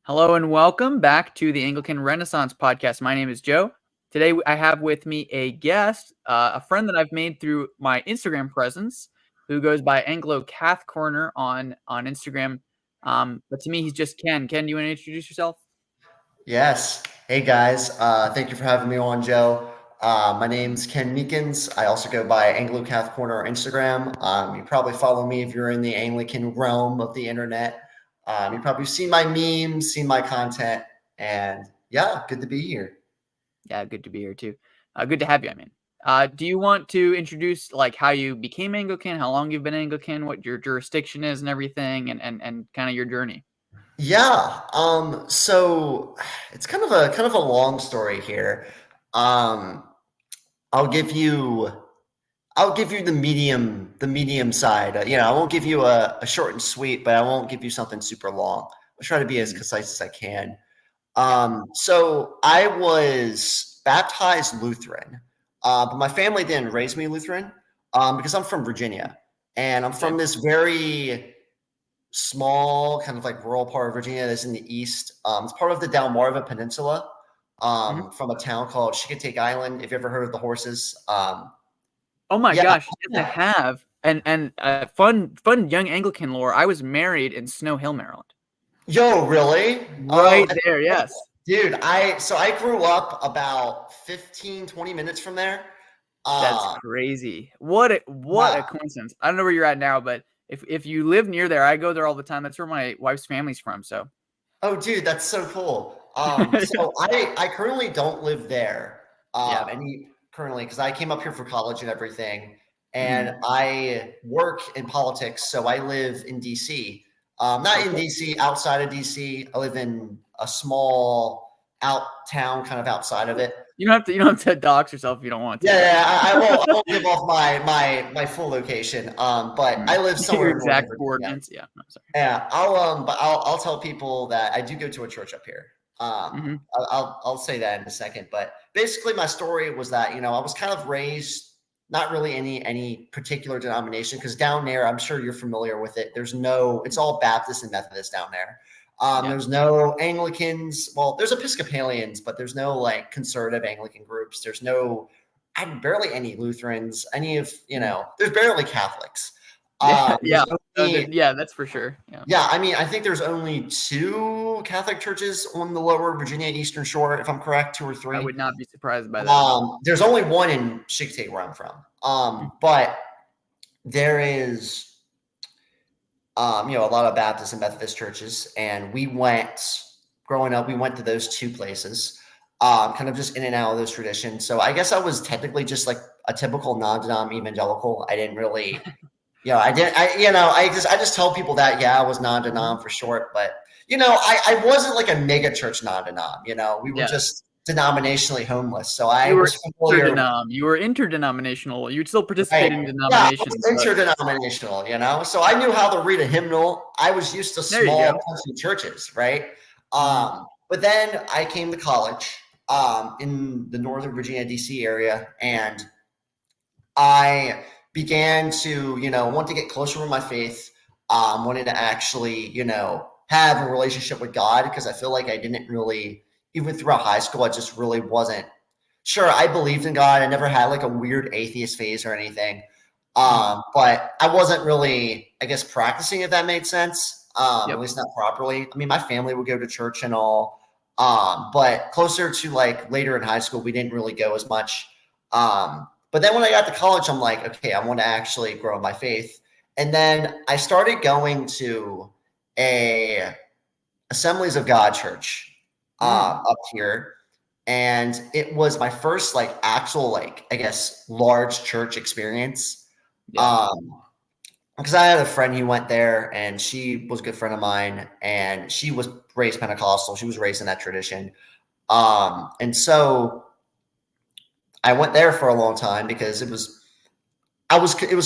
Hello and welcome back to the Anglican Renaissance podcast. My name is Joe. Today I have with me a guest, a friend that I've made through my Instagram presence, who goes by Anglo Cath Corner on Instagram. But to me, he's just Ken. Ken, do you want to introduce yourself? Yes. Hey guys, thank you for having me on, Joe. My name's Ken Meekins. I also go by Anglo Cath Corner on Instagram. You probably follow me if you're in the Anglican realm of the internet. You probably seen my memes, seen my content, and yeah, good to be here. Yeah, good to be here too. Good to have you. Do you want to introduce like how you became Anglican, how long you've been Anglican, what your jurisdiction is, and everything, and kind of your journey? Yeah. So it's kind of a long story here. Um, I'll give you I'll give you the medium side. I won't give you a short and sweet, but I won't give you something super long. I'll try to be as Mhm. concise as I can. Yeah. So I was baptized Lutheran, but my family didn't raise me Lutheran because I'm from Virginia, and I'm Okay. from this very small, kind of like rural part of Virginia that's in the east. It's part of the Delmarva Peninsula, Mhm. from a town called Chickatay Island. If you ever heard of the horses, Oh my yeah. gosh, yes, I have. And fun young Anglican lore. I was married in Snow Hill, Maryland. Yo, really? Oh, Right there, yes. dude, I grew up about 15, 20 minutes from there. That's Um, crazy. What a yeah. coincidence. I don't know where you're at now, but if you live near there, I go there all the time. That's where my wife's family's from. So Oh, dude, that's so cool. yeah. So I currently don't live there. Yeah. Currently, because I came up here for college and everything, and Mhm. I work in politics, so I live in DC. Not in Okay. DC, outside of DC. I live in a small out town, kind of outside of it. You don't have to dox yourself if you don't want to, Yeah, but yeah, I won't give off my full location. But Mhm. I live Your somewhere in Northern exact Virginia. coordinates. Yeah. I'm sorry. Yeah, but I'll tell people that I do go to a church up here. Mhm. I'll say that in a second. But basically, my story was that I was kind of raised not really any particular denomination because down there, I'm sure you're familiar with it. It's all Baptist and Methodist down there. Yeah. There's no Anglicans. Well, there's Episcopalians, but there's no like conservative Anglican groups. There's no, and barely any Lutherans. Mhm. There's barely Catholics. Yeah, yeah. There's only Yeah, that's for sure. Yeah. Yeah, I mean, I think there's only two Catholic churches on the lower Virginia Eastern Shore, if I'm correct, two or I three. would not be surprised by that. There's only one in Chickasha where I'm from. Mm. But there is, a lot of Baptist and Methodist churches, and growing up, we went to those two places, kind of just in and out of those traditions. So I guess I was technically just like a typical non-denom evangelical. I didn't really I did. I just tell people that, yeah, I was Mhm. non-denom for short, but I wasn't like a mega church non-denom. We were Yeah. just denominationally homeless, so I You were was familiar. interdenom. You were interdenominational. You'd still Right? participate in Yeah, I was denominations, but interdenominational. So I knew how to read a hymnal. I was used to there you small go. country churches, right? Mhm. But then I came to college in the Northern Virginia, DC area, and I began to, want to get closer with my faith, wanted to actually, have a relationship with God because I feel like I didn't really, even throughout high school, I just really wasn't sure. I believed in God. I never had like a weird atheist phase or anything. Mhm. But I wasn't really, I guess, practicing, if that made sense, at Yep. least not properly. I mean, my family would go to church and all, but closer to like later in high school, we didn't really go as much. But then when I got to college, I'm like, okay, I want to actually grow my faith. And then I started going to a Assemblies of God church Mm. up here. And it was my first like actual, like, I guess, large church experience. Yeah. Um, because I had a friend who went there and she was a good friend of mine and she was raised Pentecostal. She was raised in that tradition. And so I went there for a long time because it was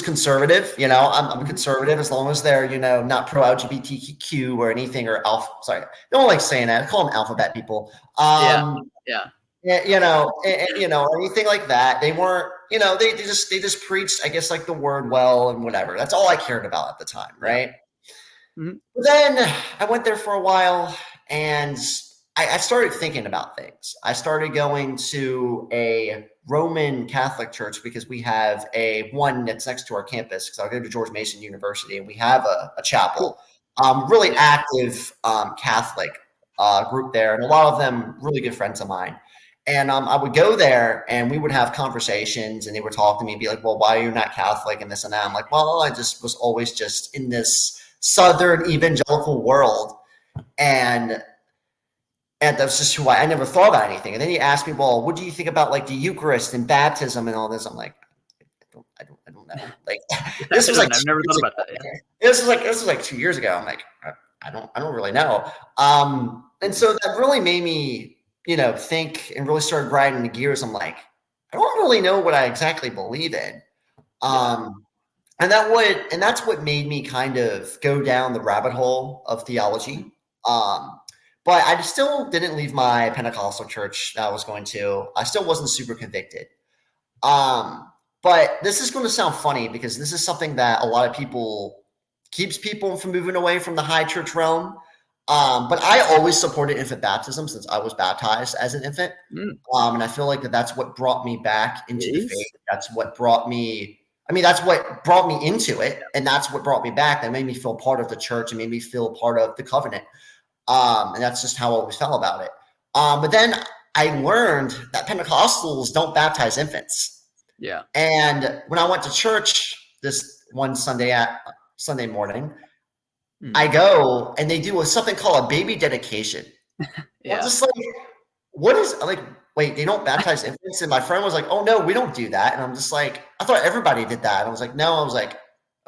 conservative. I'm Mhm. conservative as long as they're, not pro LGBTQ or anything or alpha. Sorry, I don't like saying that. I call them alphabet people. Yeah. Um, Yeah. yeah, or anything like that. They weren't, they just preached, I guess, like the word well and whatever. That's all I cared about at the time, Yeah. right? Mhm. But then I went there for a while And I started thinking about things. I started going to a Roman Catholic church because we have one that's next to our campus, because I go to George Mason University, and we have a chapel. Really active Catholic group there, and a lot of them really good friends of mine. And I would go there, and we would have conversations, and they would talk to me and be like, well, why are you not Catholic and this and that? I'm like, well, I just was always just in this Southern evangelical world. And that's just who I never thought about anything. And then he asked me, well, what do you think about like the Eucharist and baptism and all this? I'm like, I don't know. Like this was like I've never thought about that. Yeah. This was like 2 years ago. I'm like, I don't really know. And so that really made me, think, and really started grinding the gears. I'm like, I don't really know what I exactly believe in. And that's what made me kind of go down the rabbit hole of theology. But I still didn't leave my Pentecostal church that I was going to. I still wasn't super convicted. But this is going to sound funny because this is something that a lot of people keeps people from moving away from the high church realm. But I always supported infant baptism since I was baptized as an infant. And I feel like that's what brought me back into the faith. That's what brought me into it. And that's what brought me back. That made me feel part of the church and made me feel part of the covenant. And that's just how I always felt about it. But then I learned that Pentecostals don't baptize infants. Yeah. And when I went to church this one Sunday morning, I go and they do something called a baby dedication. I'm just like, wait, they don't baptize infants? And my friend was like, oh no, we don't do that. And I'm just like, I thought everybody did that. And I was like, no. I was like,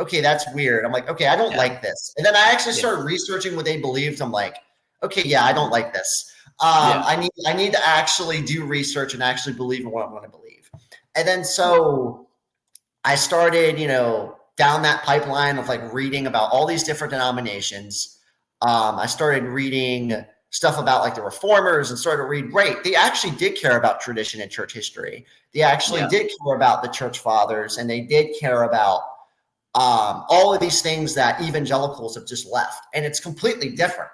okay, that's weird. I'm like, okay, I don't like this. And then I actually started researching what they believed. I'm like, okay, yeah, I don't like this. I need to actually do research and actually believe in what I'm going to believe. And then so I started, down that pipeline of like reading about all these different denominations. I started reading stuff about like the reformers and started to read, great, they actually did care about tradition and church history. They actually did care about the church fathers, and they did care about all of these things that evangelicals have just left. And it's completely different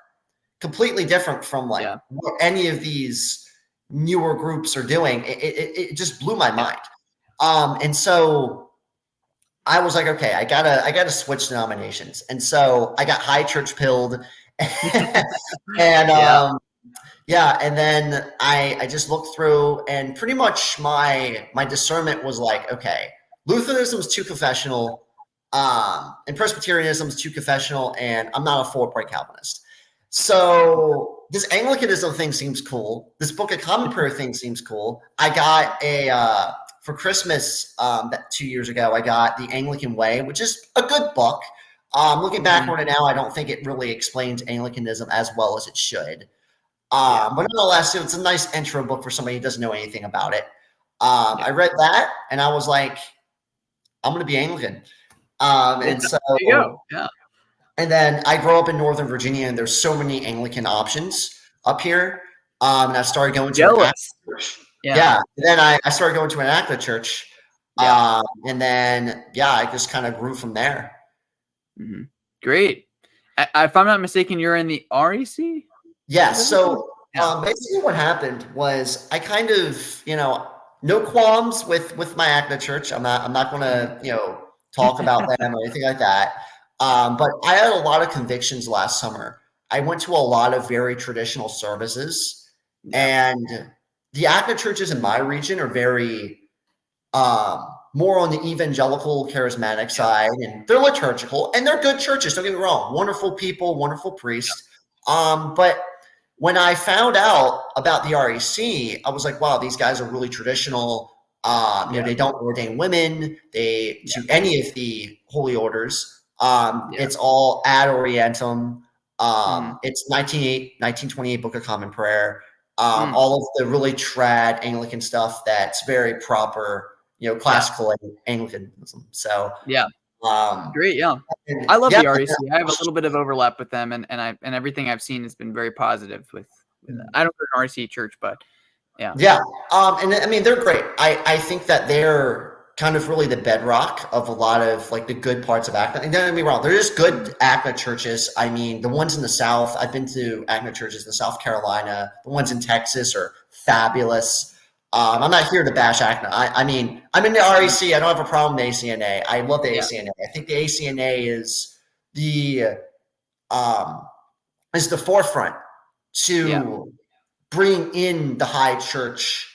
from like what any of these newer groups are doing. It just blew my mind. And so I was like, okay, I gotta switch denominations. And so I got high church pilled. And and then I just looked through, and pretty much my discernment was like, okay, Lutheranism is too confessional, and Presbyterianism is too confessional, and I'm not a full-upright Calvinist. So this Anglicanism thing seems cool. This Book of Common Prayer thing seems cool. I got for Christmas 2 years ago, I got The Anglican Way, which is a good book. Looking back on it now, I don't think it really explains Anglicanism as well as it should. But nonetheless, it's a nice intro book for somebody who doesn't know anything about it. I read that, and I was like, I'm going to be Anglican. And so, there you go. Yeah. And then I grew up in Northern Virginia, and there's so many Anglican options up here. And I started going to an Catholic church. And then I started going to an Catholic church. And then, I just kind of grew from there. Great. If I'm not mistaken, you're in the REC? Yeah. So basically what happened was I kind of, no qualms with my Catholic church. I'm not going to, talk about them or anything like that. But I had a lot of convictions last summer. I went to a lot of very traditional services, and the Catholic churches in my region are very more on the evangelical charismatic side, and they're liturgical, and they're good churches. Don't get me wrong. Wonderful people, wonderful priests. But when I found out about the REC, I was like, wow, these guys are really traditional. They don't ordain women. To any of the holy orders. It's all ad orientem. It's 1928 Book of Common Prayer. All of the really trad Anglican stuff that's very proper, classical Anglicanism. So great. Yeah. I love the REC. I have a little bit of overlap with them, and everything I've seen has been very positive with that. I don't go to an REC church, but and I mean, they're great. I think that they're kind of really the bedrock of a lot of like the good parts of ACNA. And don't get me wrong, there is good ACNA churches. I mean, the ones in the South, I've been to ACNA churches in South Carolina. The ones in Texas are fabulous. I'm not here to bash ACNA. I mean, I'm in the REC. I don't have a problem with the ACNA. I love the ACNA. I think the ACNA is the forefront to bring in the high church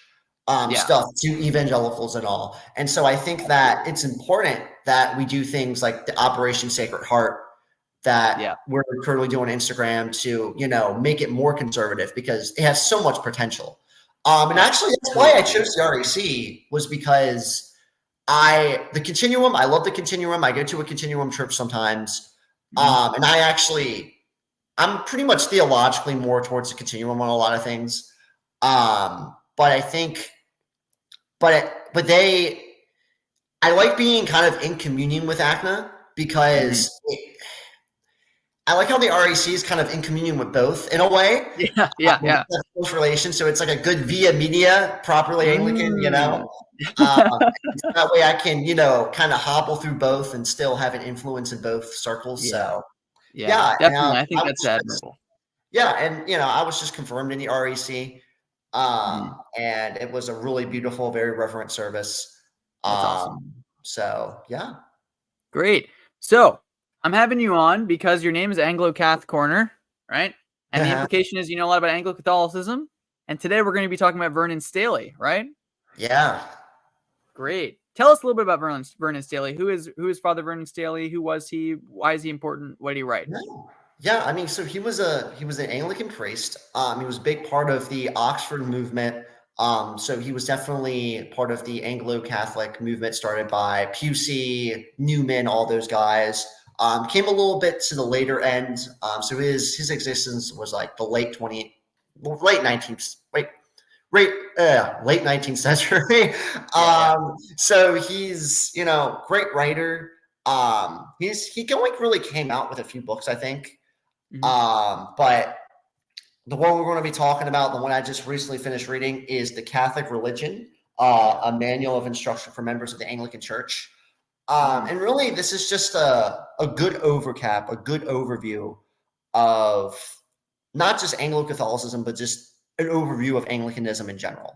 stuff to evangelicals and all. And so I think that it's important that we do things like the Operation Sacred Heart that we're currently doing on Instagram to, you know, make it more conservative because it has so much potential. And actually that's why I chose the REC was because the Continuum, I love the Continuum. I go to a Continuum church sometimes. And I'm pretty much theologically more towards the Continuum on a lot of things. But I think, I like being kind of in communion with ACNA because I like how the REC is kind of in communion with both in a way. Close relation. So it's like a good via media, properly Anglican, you know. That way I can, you know, kind of hobble through both and still have an influence in both circles. So definitely. I think that's admirable. Yeah, and you know, I was just confirmed in the REC. And it was a really beautiful, very reverent service. That's awesome. So yeah. Great. So I'm having you on because your name is Anglo-Cath Corner, right? And the implication is you know a lot about Anglo-Catholicism. And today we're going to be talking about Vernon Staley, right? Yeah. Great. Tell us a little bit about Vernon Staley. Who is Father Vernon Staley? Who was he? Why is he important? What did he write? Yeah, I mean, so he was an Anglican priest. He was a big part of the Oxford movement. So he was definitely part of the Anglo-Catholic movement started by Pusey, Newman, all those guys. Came a little bit to the later end. So his existence was like the late 19th century. So he's, you know, great writer. He really came out with a few books, I think. But the one we're going to be talking about, the one I just recently finished reading, is The Catholic Religion, a manual of instruction for members of the Anglican Church. And really, this is just a good overcap, a good overview of not just Anglo-Catholicism, but just an overview of Anglicanism in general.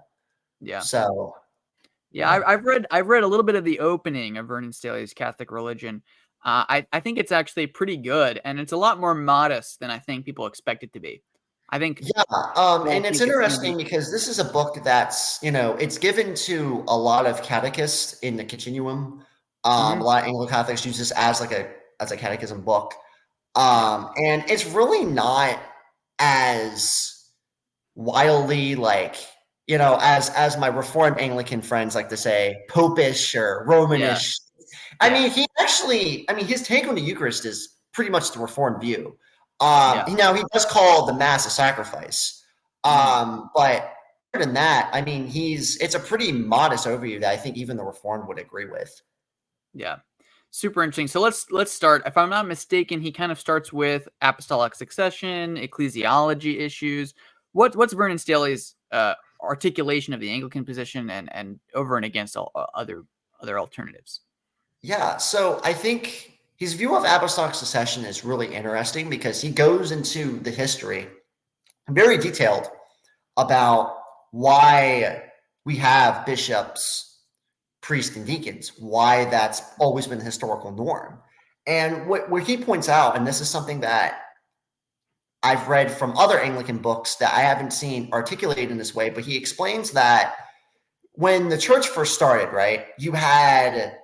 So I've read a little bit of the opening of Vernon Staley's Catholic Religion. I think it's actually pretty good, and it's a lot more modest than I think people expect it to be. I think and it's interesting because this is a book that's, you know, it's given to a lot of catechists in the Continuum. A lot of Anglo-Catholics use this as a catechism book. And it's really not as wildly like, you know, as my Reformed Anglican friends like to say, popish or Romanish. I mean, his take on the Eucharist is pretty much the Reformed view. You know, he does call the Mass a sacrifice. But other than that, I mean, it's a pretty modest overview that I think even the Reformed would agree with. Yeah. Super interesting. So let's start. If I'm not mistaken, he kind of starts with apostolic succession, ecclesiology issues. What's Vernon Staley's articulation of the Anglican position and over and against all other alternatives? Yeah, so I think his view of apostolic succession is really interesting because he goes into the history, very detailed, about why we have bishops, priests, and deacons, why that's always been the historical norm. And what he points out, and this is something that I've read from other Anglican books that I haven't seen articulated in this way, but he explains that when the church first started, right, you had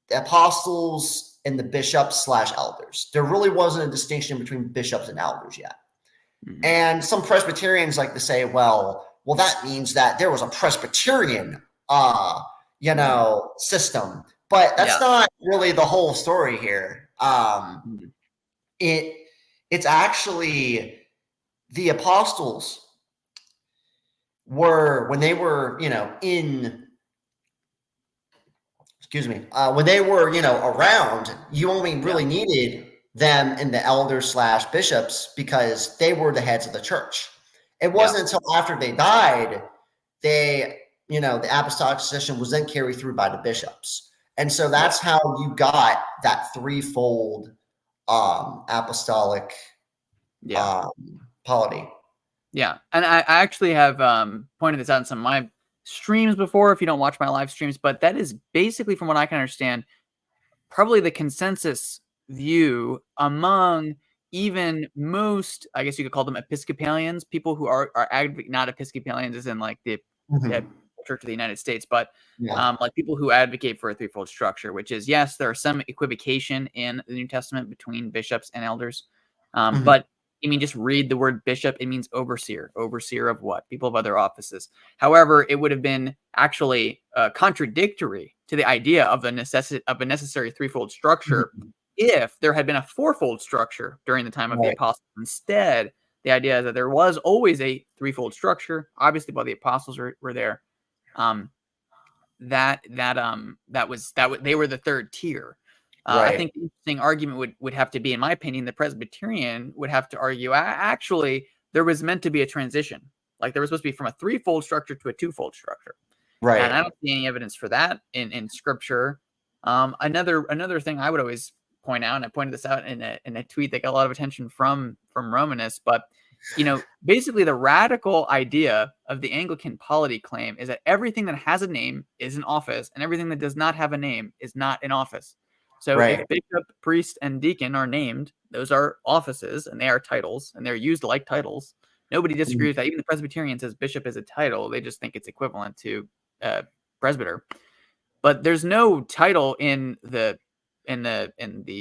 the apostles and the bishops / elders. There really wasn't a distinction between bishops and elders yet. And some Presbyterians like to say, well, that means that there was a Presbyterian, system, but that's not really the whole story here. It's actually the apostles were, when they were, when they were, around, you only really needed them and the elders / bishops because they were the heads of the church. It wasn't until after they died, they, the apostolic succession was then carried through by the bishops. And so that's how you got that threefold apostolic polity. Yeah. And I actually have pointed this out in some of my streams before, if you don't watch my live streams, but that is basically, from what I can understand, probably the consensus view among even most, I guess you could call them Episcopalians, people who are not Episcopalians as in like the Church of the United States, but like people who advocate for a threefold structure, which is, yes, there are some equivocation in the New Testament between bishops and elders, but I mean, just read the word bishop. It means overseer. Overseer of what? People of other offices. However, it would have been actually contradictory to the idea of a necessary threefold structure if there had been a fourfold structure during the time of the apostles. Instead, the idea is that there was always a threefold structure. Obviously, while the apostles were there, they were the third tier. I think the interesting argument would have to be, in my opinion, the Presbyterian would have to argue, actually, there was meant to be a transition. Like there was supposed to be from a threefold structure to a twofold structure. Right. And I don't see any evidence for that in Scripture. Another thing I would always point out, and I pointed this out in a tweet that got a lot of attention from Romanus, but basically the radical idea of the Anglican polity claim is that everything that has a name is an office, and everything that does not have a name is not an office. So if bishop, priest, and deacon are named, those are offices, and they are titles, and they're used like titles. Nobody disagrees with that. Even the Presbyterian says bishop is a title. They just think it's equivalent to presbyter. But there's no title in the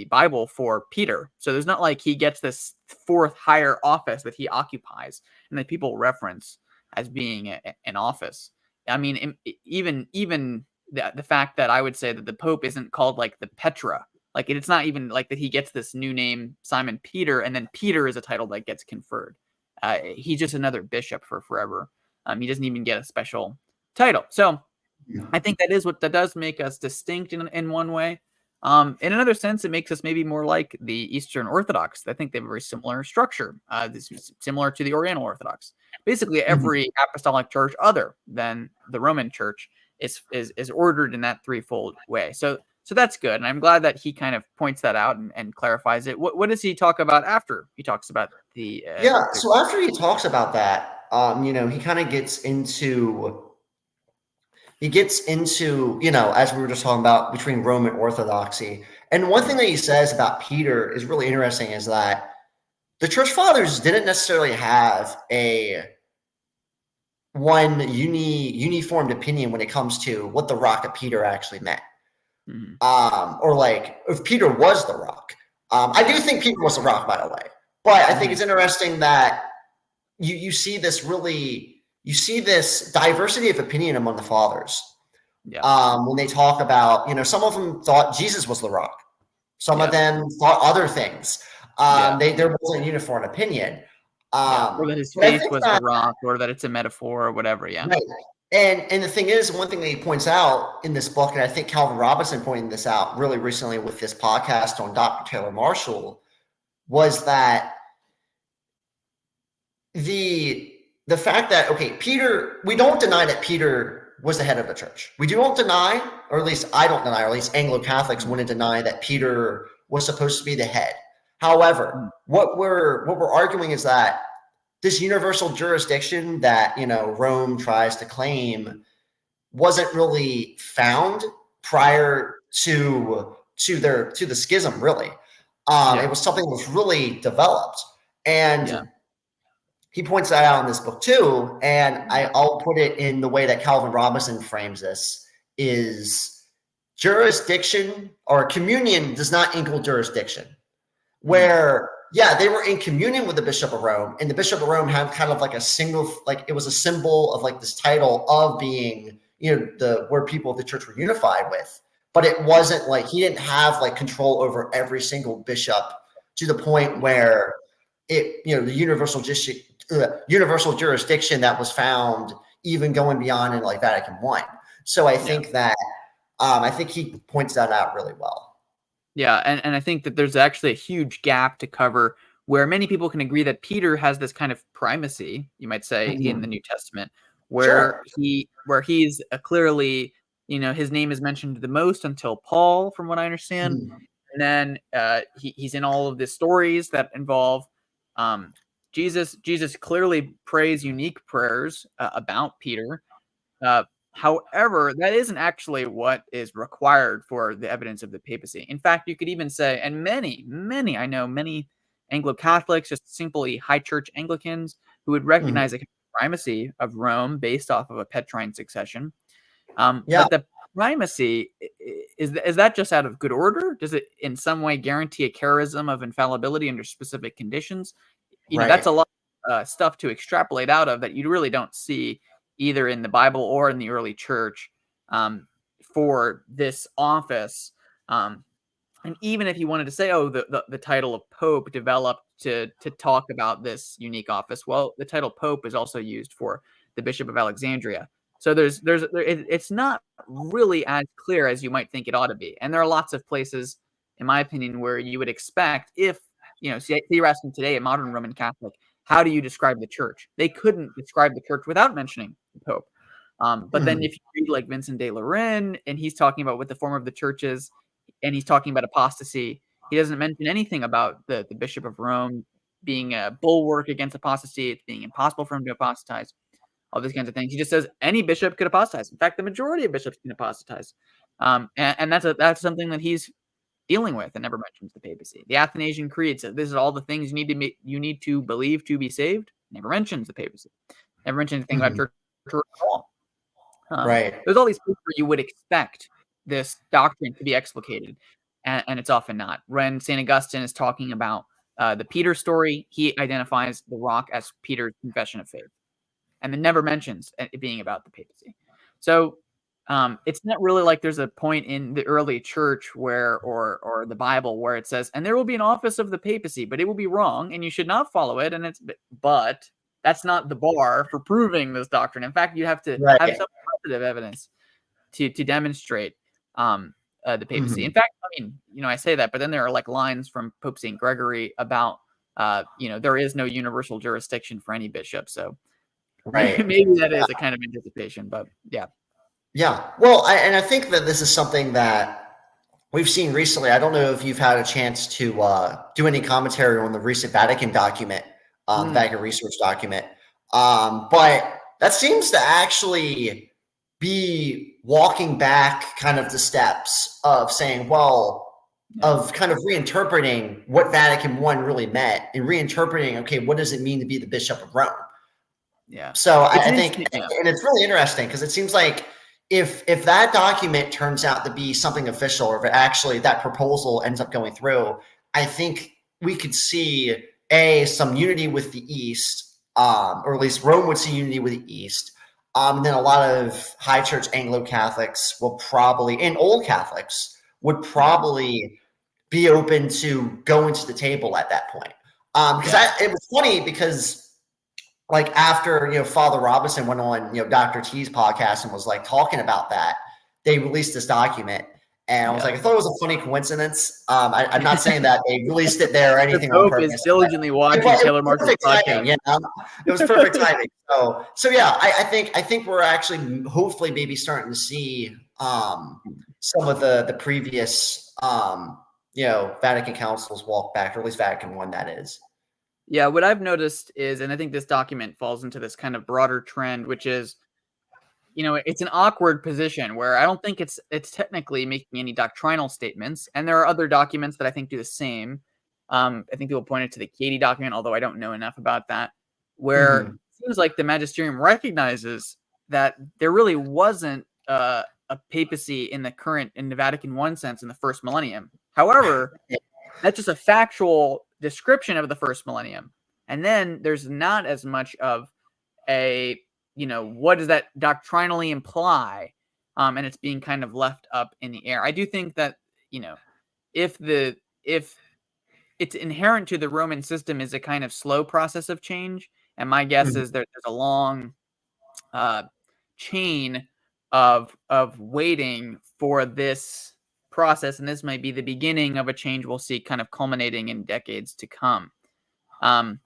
Bible for Peter. So there's not like he gets this fourth higher office that he occupies and that people reference as being an office. I mean, even the fact that I would say that the Pope isn't called like the Petra, like it's not even like that he gets this new name, Simon Peter, and then Peter is a title that gets conferred. He's just another bishop for forever. He doesn't even get a special title. So I think that does make us distinct in one way. In another sense, it makes us maybe more like the Eastern Orthodox. I think they have a very similar structure. This is similar to the Oriental Orthodox. Basically, every apostolic church other than the Roman Church is ordered in that threefold way. So that's good, and I'm glad that he kind of points that out and clarifies it. What does he talk about after he talks about the? So after he talks about that, he kind of gets into. He gets into, as we were just talking about, between Roman Orthodoxy. And one thing that he says about Peter is really interesting is that the church fathers didn't necessarily have one uniformed opinion when it comes to what the rock of Peter actually meant. Or like if Peter was the rock. I do think Peter was the rock, by the way. But I think it's interesting that you see this diversity of opinion among the fathers. When they talk about, some of them thought Jesus was the rock. Some of them thought other things. There wasn't a uniform opinion. Or that his face was the rock, or that it's a metaphor, or whatever. Yeah. Right. And the thing is, one thing that he points out in this book, and I think Calvin Robinson pointed this out really recently with this podcast on Dr. Taylor Marshall, was that the fact that, Peter, we don't deny that Peter was the head of the church. We don't deny, or at least I don't deny, or at least Anglo-Catholics wouldn't deny that Peter was supposed to be the head. However, what we're arguing is that this universal jurisdiction that, Rome tries to claim wasn't really found prior to the schism, really. It was something that was really developed. And he points that out in this book too, and I'll put it in the way that Calvin Robinson frames this: is jurisdiction or communion does not equal jurisdiction. Where, they were in communion with the Bishop of Rome, and the Bishop of Rome had kind of like a single, like it was a symbol of like this title of being, where people of the church were unified with. But it wasn't like he didn't have like control over every single bishop to the point where it, the universal jurisdiction that was found even going beyond in like Vatican I. So I think that I think he points that out really well. Yeah, and I think that there's actually a huge gap to cover where many people can agree that Peter has this kind of primacy, you might say, in the New Testament, where he's clearly, his name is mentioned the most until Paul, from what I understand. Mhm. And then he's in all of the stories that involve Jesus. Jesus clearly prays unique prayers about Peter. However, that isn't actually what is required for the evidence of the papacy. In fact, you could even say, and I know many Anglo-Catholics, just simply high church Anglicans, who would recognize Mhm. the primacy of Rome based off of a Petrine succession. Yeah, But the primacy, is that just out of good order? Does it in some way guarantee a charism of infallibility under specific conditions? That's right. a lot of stuff to extrapolate out of that you really don't see either in the Bible or in the early church um, for this office. Um, and even if you wanted to say, oh, the title of Pope developed to talk about this unique office, well, the title Pope is also used for the Bishop of Alexandria. So it's not really as clear as you might think it ought to be. And there are lots of places, in my opinion, where you would expect if, say you're asking today a modern Roman Catholic, how do you describe the church? They couldn't describe the church without mentioning the Pope. But then Mhm. if you read like Vincent de Lorraine, and he's talking about what the form of the church is, and he's talking about apostasy, he doesn't mention anything about the Bishop of Rome being a bulwark against apostasy, it's being impossible for him to apostatize, all these kinds of things. He just says any bishop could apostatize. In fact, the majority of bishops can apostatize. And that's something that he's dealing with, and never mentions the papacy. The Athanasian Creed says this is all the things you need to believe to be saved. Never mentions the papacy. Never mentions anything about Mhm. church at all. Right. There's all these places where you would expect this doctrine to be explicated, and it's often not. When St. Augustine is talking about the Peter story, he identifies the rock as Peter's confession of faith, and then never mentions it being about the papacy. So it's not really like there's a point in the early church where, or the Bible, where it says, and there will be an office of the papacy, but it will be wrong, and you should not follow it. And but that's not the bar for proving this doctrine. In fact, you have to have Right. some positive evidence to demonstrate the papacy. In Mhm. fact, I mean, I say that, but then there are like lines from Pope St. Gregory about, there is no universal jurisdiction for any bishop. So maybe, Right. maybe that is a kind of anticipation, but yeah. Yeah. Well, I think that this is something that we've seen recently. I don't know if you've had a chance to do any commentary on the recent Vatican document, Mm, Vatican research document, but that seems to actually be walking back kind of the steps of saying, well, yeah. of kind of reinterpreting what Vatican I really meant and reinterpreting, okay, what does it mean to be the Bishop of Rome? Yeah. So It's I an think, interesting, yeah. and it's really interesting because it seems like if that document turns out to be something official, or if it actually that proposal ends up going through, I think we could see some unity with the East, or at least Rome would see unity with the East. And then a lot of high church Anglo Catholics will probably, and old Catholics would Yeah. probably be open to going to the table at that point. Because Yeah. it was funny because like after Father Robinson went on Dr. T's podcast and was like talking about that, they released this document, and I was Yeah. like, I thought it was a funny coincidence. I'm not saying that they released it there or The anything on Pope is purpose, but diligently it watching was, Taylor Marshall's perfect podcast. timing. It was perfect timing. So yeah, I think we're actually hopefully maybe starting to see some of the previous Vatican councils walk back, or at least Vatican I, that is. Yeah, what I've noticed is, and I think this document falls into this kind of broader trend, which is, it's an awkward position where I don't think it's technically making any doctrinal statements, and there are other documents that I think do the same. I think people pointed to the Katie document, although I don't know enough about that, where Mhm. it seems like the magisterium recognizes that there really wasn't a papacy in the Vatican I sense in the first millennium. However, that's just a factual description of the first millennium, and then there's not as much of a what does that doctrinally imply, and it's being kind of left up in the air. I do think that if if it's inherent to the Roman system is a kind of slow process of change, and my guess Mhm. is there's a long uh, chain of waiting for this process, and this might be the beginning of a change we'll see kind of culminating in decades to come. um,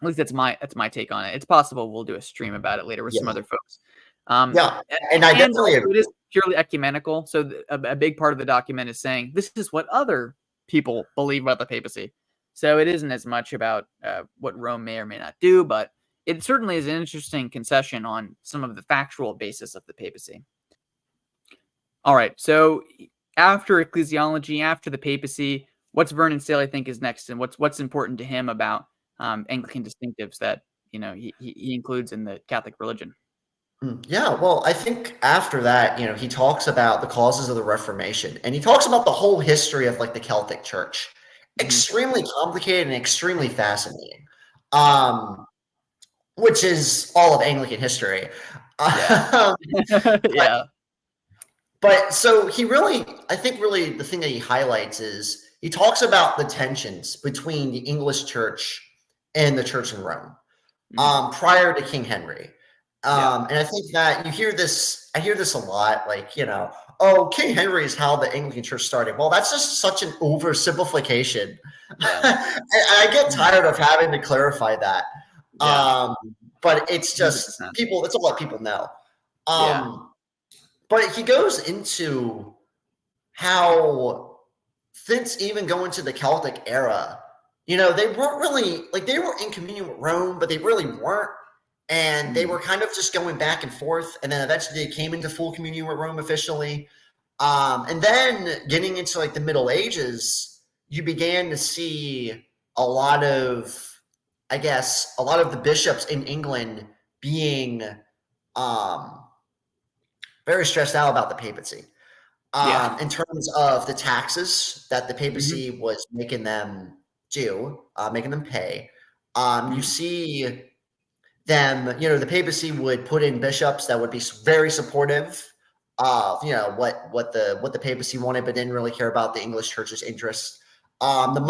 At least that's my take on it. It's possible we'll do a stream about it later with some Yeah. other folks. Yeah. And I And definitely also it agree. is purely ecumenical. So a big part of the document is saying this is what other people believe about the papacy. So it isn't as much about what Rome may or may not do, but it certainly is an interesting concession on some of the factual basis of the papacy. All right. So after ecclesiology, after the papacy, what's Vernon Staley think is next, and what's important to him about Anglican distinctives that he includes in the Catholic religion? Yeah, well, I think after that, he talks about the causes of the Reformation, and he talks about the whole history of like the Celtic Church. Mm-hmm. Extremely complicated and extremely fascinating. Yeah. Which is all of Anglican history. Yeah. Um, Yeah. but so I think really the thing that he highlights is he talks about the tensions between the English church and the church in Rome prior to King Henry. Yeah. And I think that I hear this a lot, like, oh, King Henry is how the Anglican church started. Well, that's just such an oversimplification. Yeah. And I get tired of having to clarify that. Yeah. But it's just 100%. it's all that people know. Yeah. But he goes into how since even going to the Celtic era, they weren't really like they were in communion with Rome, but they really weren't. And they were kind of just going back and forth. And then eventually they came into full communion with Rome officially. And then getting into like the Middle Ages, you began to see a lot of the bishops in England being very stressed out about the papacy. Yeah. In terms of the taxes that the Mhm. papacy was making them making them pay. You Mhm. see them, the papacy would put in bishops that would be very supportive of, what the papacy wanted, but didn't really care about the English church's interests. The Mhm.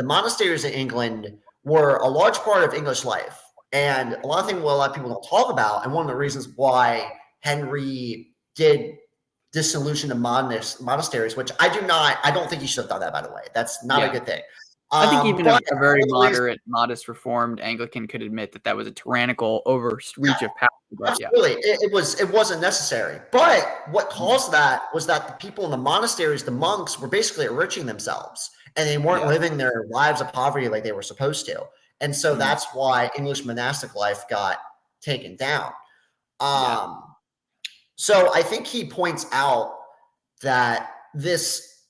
monasteries, in England were a large part of English life, and a lot of things a lot of people don't talk about. And one of the reasons why Henry did dissolution of monasteries, which I don't think he should have done that. By the way, that's not a Yeah. good thing. I think even But a very one of the reasons moderate, modest reformed Anglican could admit that that was a tyrannical overreach of power. But yeah. Absolutely. It wasn't necessary. But what Mhm. caused that was that the people in the monasteries, the monks, were basically enriching themselves and they weren't Yeah. living their lives of poverty like they were supposed to. And so Mhm. that's why English monastic life got taken down. Yeah. So I think he points out that this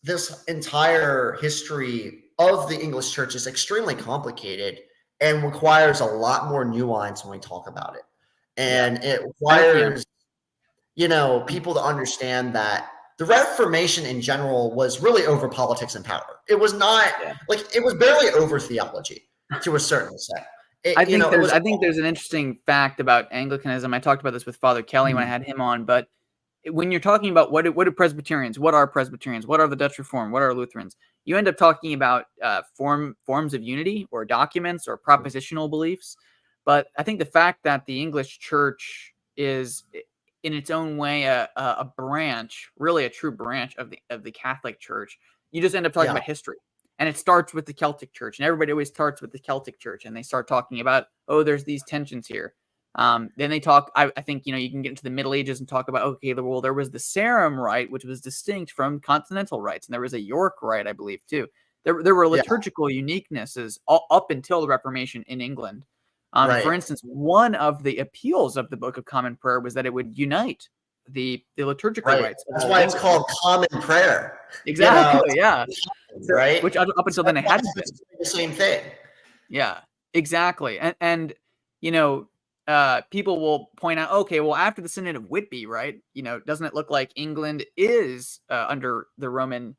entire history of the English church is extremely complicated and requires a lot more nuance when we talk about it. Yeah. And it Yeah. requires, people to understand that the Reformation in general was really over politics and power. It was not Yeah. like it was barely over theology to a certain extent. I It, think it there's was I think there's an interesting fact about Anglicanism. I talked about this with Father Kelly when I had him on, but when you're talking about what do Presbyterians, what are Presbyterians, what are the Dutch Reformed, what are Lutherans, you end up talking about forms of unity or documents or propositional beliefs. But I think the fact that the English Church is in its own way a branch, really a true branch of the Catholic Church, you just end up talking yeah, about history. And it starts with the Celtic Church, and everybody always starts with the Celtic Church, and they start talking about, oh, there's these tensions here. Then they talk. I think you can get into the Middle Ages and talk about, okay, well, there was the Sarum rite, which was distinct from continental rites, and there was a York rite, I believe, too. There were yeah, liturgical uniquenesses up until the Reformation in England. For right. instance, one of the appeals of the Book of Common Prayer was that it would unite the liturgical Right. rites of That's all why it's languages. called common prayer. You know, Exactly, yeah. So, right? which up until then it hadn't been. It's the same thing. Yeah, exactly. And you know, people will point out, okay, well, after the Synod of Whitby, right? Doesn't it look like England is under the Roman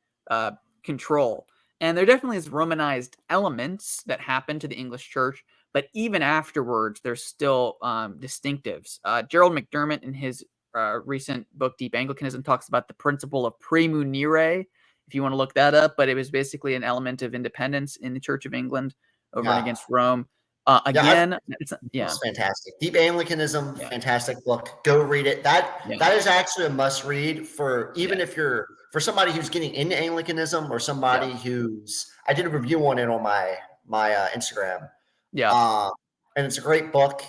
control? And there definitely is Romanized elements that happen to the English Church, but even afterwards, there's still distinctives. Gerald McDermott, in his recent book Deep Anglicanism, talks about the principle of praemunire. If you want to look that up, but it was basically an element of independence in the Church of England over and Yeah. against Rome. Yeah, Again, it's fantastic. Deep Anglicanism, yeah, fantastic book. Go read it. That yeah, that is actually a must read for yeah, even if you're for somebody who's getting into Anglicanism or yeah, somebody who's I did a review on it on my Instagram. Yeah. And it's a great book.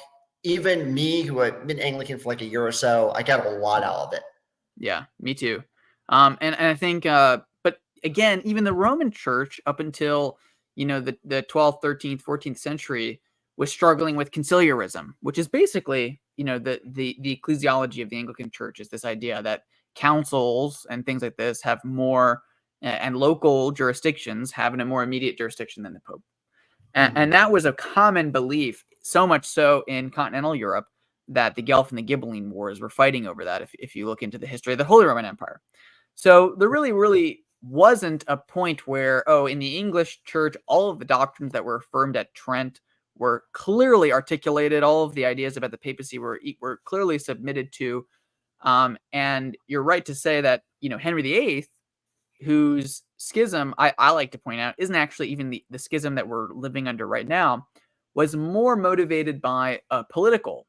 Even me, who had been Anglican for like a year or so, I got a lot out of it. Yeah, me too. And I think, but again, even the Roman Church up until the 12th, 13th, 14th century was struggling with conciliarism, which is basically the ecclesiology of the Anglican Church is this idea that councils and things like this have more and local jurisdictions have a more immediate jurisdiction than the Pope. And that was a common belief, so much so in continental Europe that the Guelph and the Ghibelline Wars were fighting over that, if you look into the history of the Holy Roman Empire. So there really wasn't a point where, in the English church, all of the doctrines that were affirmed at Trent were clearly articulated. All of the ideas about the papacy were clearly submitted to. And you're right to say that, Henry VIII, whose schism I like to point out isn't actually even the schism that we're living under right now, was more motivated by political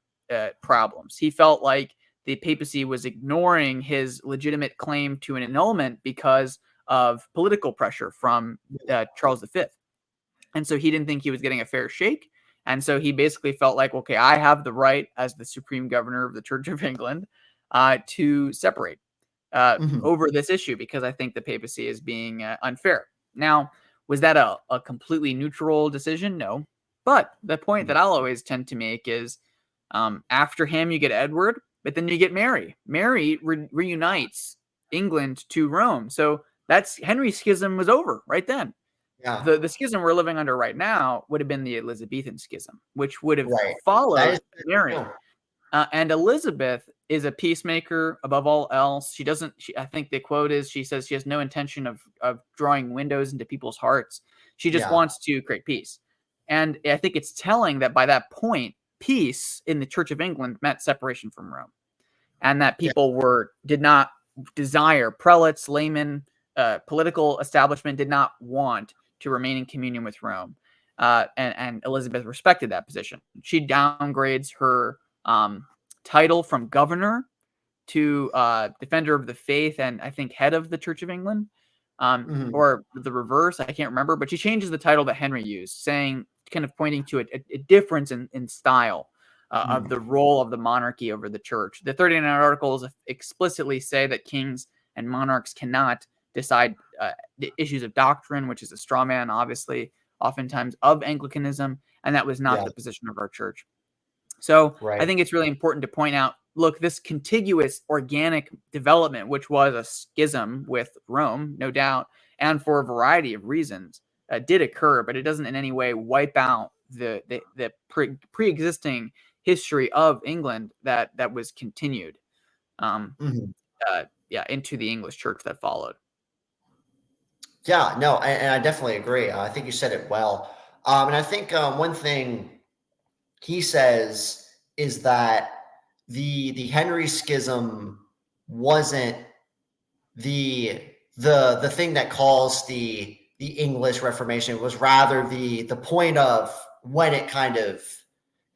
problems. He felt like the papacy was ignoring his legitimate claim to an annulment because of political pressure from Charles V. And so he didn't think he was getting a fair shake. And so he basically felt like, okay, I have the right as the supreme governor of the Church of England to separate over this issue because I think the papacy is being unfair. Now, was that a completely neutral decision? No. But the point that I'll always tend to make is after him, you get Edward, but then you get Mary. Mary reunites England to Rome. So that's Henry's schism was over right then. Yeah. The schism we're living under right now would have been the Elizabethan schism, which would have Right. followed That is Mary. true. And Elizabeth is a peacemaker above all else. She doesn't. I think the quote is she says she has no intention of drawing windows into people's hearts. She just Yeah. wants to create peace. And I think it's telling that by that point, peace in the Church of England meant separation from Rome, and that Yeah. people did not desire prelates, laymen, political establishment did not want to remain in communion with Rome. And Elizabeth respected that position. She downgrades her title from governor to defender of the faith and I think head of the Church of England, or the reverse. I can't remember, but she changes the title that Henry used, saying, kind of pointing to a difference in style of the role of the monarchy over the church. The 39 Articles explicitly say that kings and monarchs cannot decide the issues of doctrine, which is a straw man, obviously, oftentimes of Anglicanism, and that was not the position of our church. So I think it's really important to point out, look, this contiguous organic development, which was a schism with Rome, no doubt, and for a variety of reasons, did occur, but it doesn't in any way wipe out the pre-existing history of England that was continued into the English church that followed. Yeah, no, and I definitely agree. I think you said it well. And I think one thing he says is that the Henry Schism wasn't the thing that caused the English Reformation. It was rather the point of when it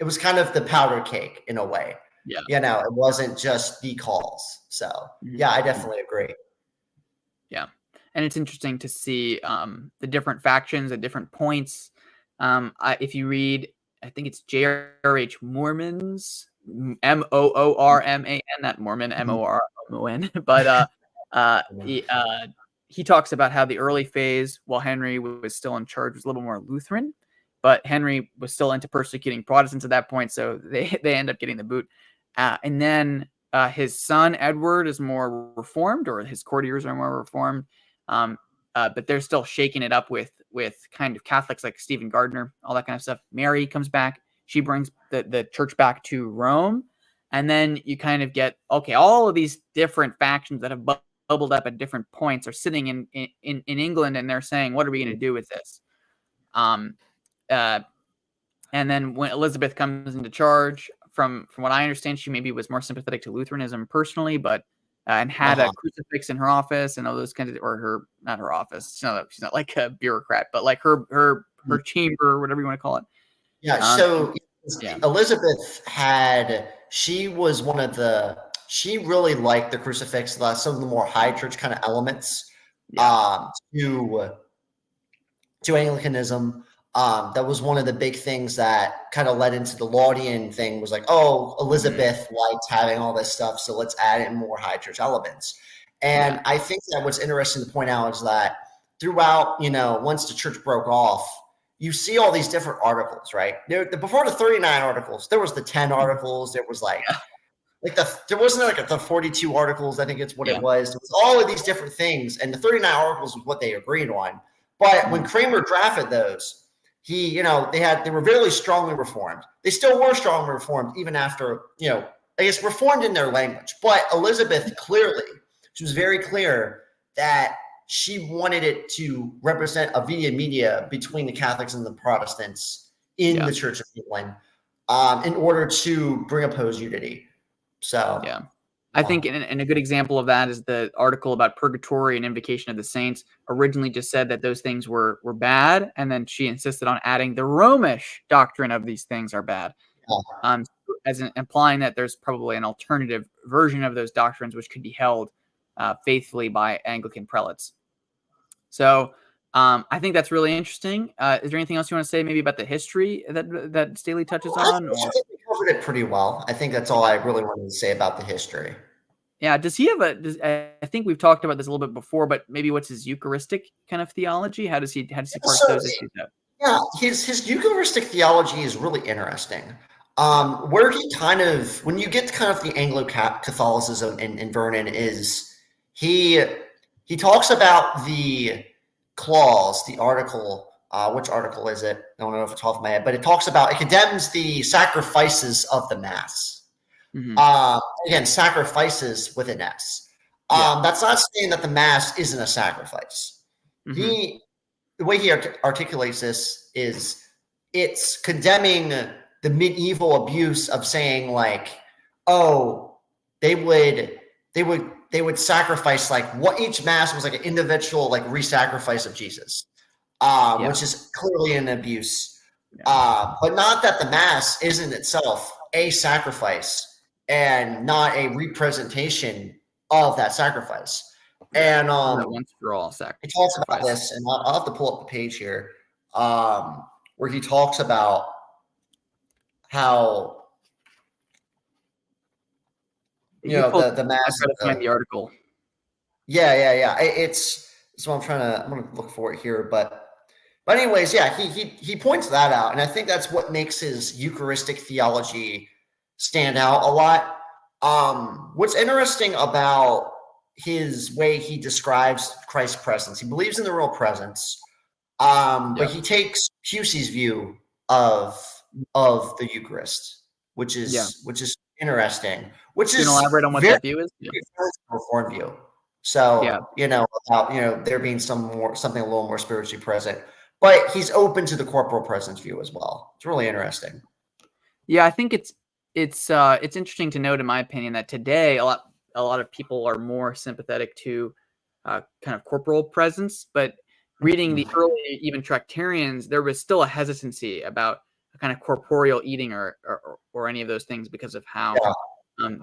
was kind of the powder cake in a way. Yeah. It wasn't just the cause. So yeah, I definitely agree. Yeah. And it's interesting to see the different factions at different points. If you read, I think it's J.R.H. Moorman's, Moorman, not Mormon, Mormon. But he talks about how the early phase, while Henry was still in charge, was a little more Lutheran. But Henry was still into persecuting Protestants at that point, so they end up getting the boot. And then his son, Edward, is more reformed, or his courtiers are more reformed. But they're still shaking it up with kind of Catholics like Stephen Gardner, all that kind of stuff. Mary comes back. She brings the church back to Rome. And then you kind of get, okay, all of these different factions that have bubbled up at different points are sitting in England, and they're saying, what are we going to do with this? And then when Elizabeth comes into charge, from what I understand, she maybe was more sympathetic to Lutheranism personally, but and had a crucifix in her office and all those kinds of, or not her office. She's not like a bureaucrat, but like her chamber, whatever you want to call it. Yeah. So Elizabeth she was she really liked the crucifix, some of the more high church kind of elements to Anglicanism. That was one of the big things that kind of led into the Laudian thing, was like, oh, Elizabeth liked having all this stuff, so let's add in more high church elements. And I think that what's interesting to point out is that throughout, once the church broke off, you see all these different articles, right? Before the 39 articles, there was the 10 articles. There was there wasn't the 42 articles. I think it's what it was. It was all of these different things, and the 39 articles was what they agreed on. But when Kramer drafted those, they were very strongly reformed. They still were strongly reformed even after, I guess reformed in their language. But Elizabeth she was very clear that she wanted it to represent a via media between the Catholics and the Protestants in the Church of England, in order to bring opposed unity. So I think and a good example of that is the article about purgatory and invocation of the saints. Originally just said that those things were bad, and then she insisted on adding the Romish doctrine of these things are bad, implying that there's probably an alternative version of those doctrines which could be held faithfully by Anglican prelates. So I think that's really interesting. Is there anything else you want to say maybe about the history that Staley touches on? I think we covered it pretty well. I think that's all I really wanted to say about the history. Yeah. Does he have I think we've talked about this a little bit before, but maybe what's his Eucharistic kind of theology? How does he parse those issues out? Yeah, his Eucharistic theology is really interesting. Where he when you get to the Anglo-Catholicism in Vernon, is he talks about the clause, the article. Which article is it? I don't know if it's off my head, but it condemns the sacrifices of the Mass. Again, sacrifices with an S. That's not saying that the Mass isn't a sacrifice. The way he articulates this is it's condemning the medieval abuse of saying they would sacrifice what each Mass was an individual re-sacrifice of Jesus, which is clearly an abuse. But not that the Mass isn't itself a sacrifice and not a representation of that sacrifice. And once for all sacrifice. He talks about this, and I'll have to pull up the page here, where he talks about how the Mass. I try to find the article. Yeah. It's so I'm going to look for it here, but anyways, he points that out, and I think that's what makes his Eucharistic theology stand out a lot. What's interesting about his way he describes Christ's presence, he believes in the real presence, but he takes Pusey's view of the Eucharist, which is interesting. Which Can you elaborate on what that view is? Reformed view. So about there being something a little more spiritually present, but he's open to the corporal presence view as well. It's really interesting. Yeah, I think it's interesting to note, in my opinion, that today a lot of people are more sympathetic to kind of corporal presence, but reading the early even Tractarians, there was still a hesitancy about a kind of corporeal eating or any of those things because of how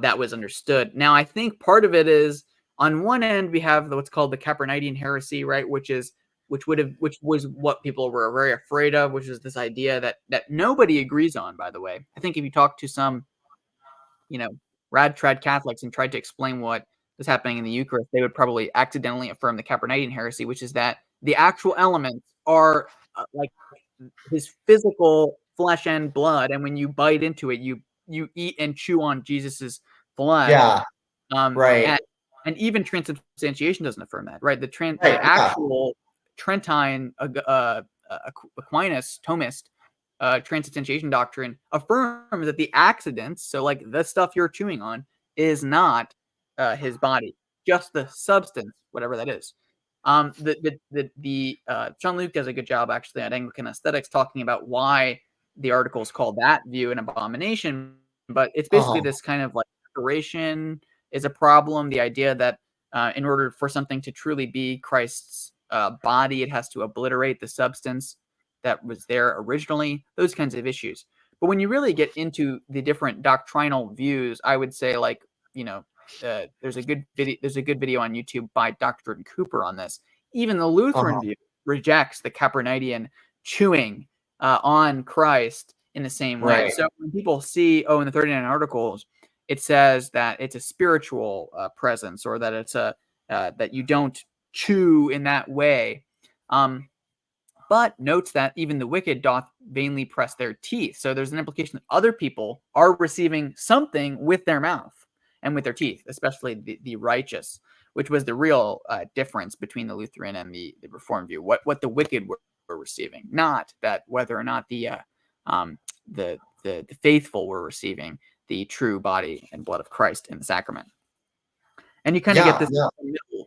that was understood. Now, I think part of it is, on one end, we have what's called the Capernitian heresy, right, which was what people were very afraid of, which is this idea that nobody agrees on, by the way. I think if you talk to some, rad trad Catholics and tried to explain what was happening in the Eucharist, they would probably accidentally affirm the Capernitian heresy, which is that the actual elements are like his physical flesh and blood, and when you bite into it, you eat and chew on Jesus's blood. Yeah, right. And even transubstantiation doesn't affirm that, right? The actual Trentine Aquinas Thomist transubstantiation doctrine affirms that the accidents, so the stuff you're chewing on, is not his body, just the substance, whatever that is. The John Luke does a good job actually at Anglican Aesthetics talking about why the article is called that view an abomination, but it's basically this kind of separation is a problem. The idea that in order for something to truly be Christ's body, it has to obliterate the substance that was there originally, those kinds of issues. But when you really get into the different doctrinal views, I would say there's a good video on YouTube by Dr. Jordan Cooper on this. Even the Lutheran view rejects the Capernitian chewing on Christ in the same way. Right. So when people see, in the 39 Articles, it says that it's a spiritual presence, or that it's that you don't chew in that way. But notes that even the wicked doth vainly press their teeth. So there's an implication that other people are receiving something with their mouth and with their teeth, especially the righteous, which was the real difference between the Lutheran and the Reformed view. What the wicked were receiving, not that whether or not the faithful were receiving the true body and blood of Christ in the sacrament. And you kind of get this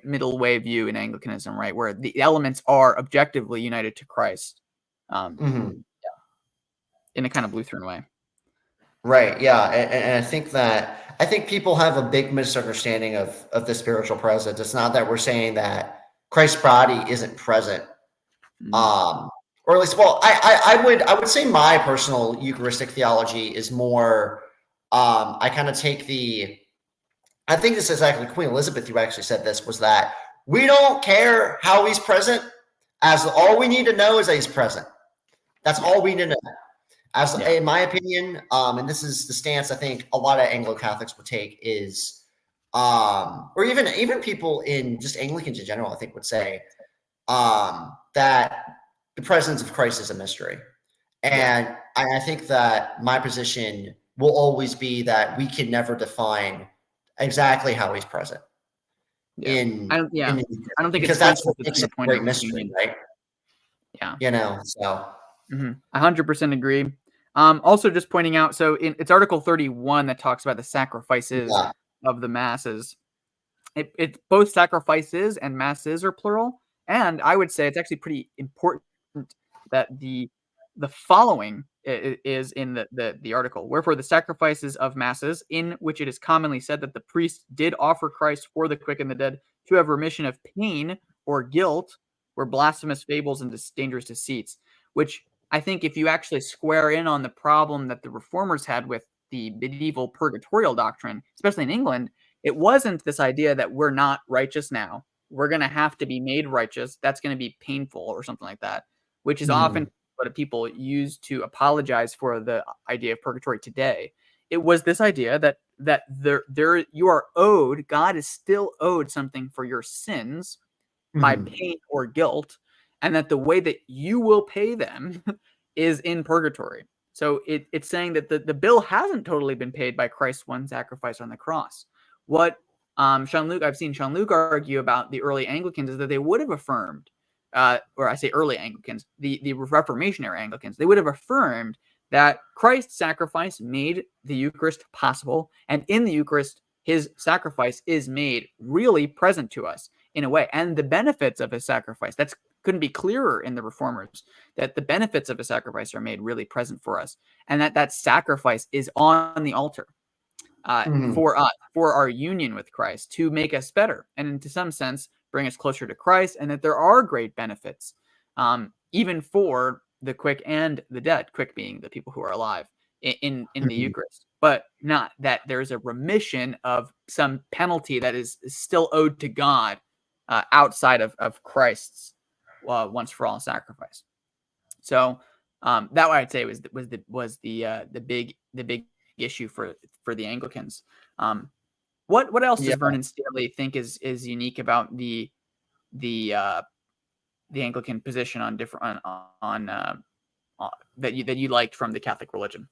middle way view in Anglicanism, right, where the elements are objectively united to Christ, in a kind of Lutheran way. Right. Yeah. And I think people have a big misunderstanding of the spiritual presence. It's not that we're saying that Christ's body isn't present. Or at least, well, I would say my personal Eucharistic theology is more, I kind of take I think this is actually Queen Elizabeth who actually said this, was that we don't care how he's present, as all we need to know is that he's present. That's all we need to know. In my opinion, and this is the stance I think a lot of Anglo-Catholics would take, is, or even people in just Anglicans in general, I think would say, that the presence of Christ is a mystery. And I think that my position will always be that we can never define exactly how he's present. I don't think because that's what makes it a great mystery, right? Yeah. So. 100% agree. Also, just pointing out, so it's Article 31 that talks about the sacrifices of the masses. It's both sacrifices and masses are plural, and I would say it's actually pretty important that the following is in the article. Wherefore the sacrifices of masses, in which it is commonly said that the priest did offer Christ for the quick and the dead to have remission of pain or guilt, were blasphemous fables and dangerous deceits. Which I think, if you actually square in on the problem that the reformers had with the medieval purgatorial doctrine, especially in England, it wasn't this idea that we're not righteous now. We're going to have to be made righteous. That's going to be painful or something like that, which is often what people use to apologize for the idea of purgatory today. It was this idea that there you are owed, God is still owed something for your sins by pain or guilt, and that the way that you will pay them is in purgatory. So it's saying that the bill hasn't totally been paid by Christ's one sacrifice on the cross. What I've seen Jean-Luc argue about the early Anglicans is that they would have affirmed, or I say early Anglicans, the Reformationary Anglicans, they would have affirmed that Christ's sacrifice made the Eucharist possible, and in the Eucharist, his sacrifice is made really present to us in a way. And the benefits of his sacrifice, that couldn't be clearer in the Reformers, that the benefits of his sacrifice are made really present for us, and that sacrifice is on the altar for us, for our union with Christ, to make us better, and to some sense bring us closer to Christ, and that there are great benefits, even for the quick and the dead, quick being the people who are alive in the Eucharist, but not that there's a remission of some penalty that is still owed to God outside of Christ's once for all sacrifice. So that I'd say was the big issue for the Anglicans. What else does Vernon Staley think is unique about the Anglican position on different that you liked from the Catholic religion?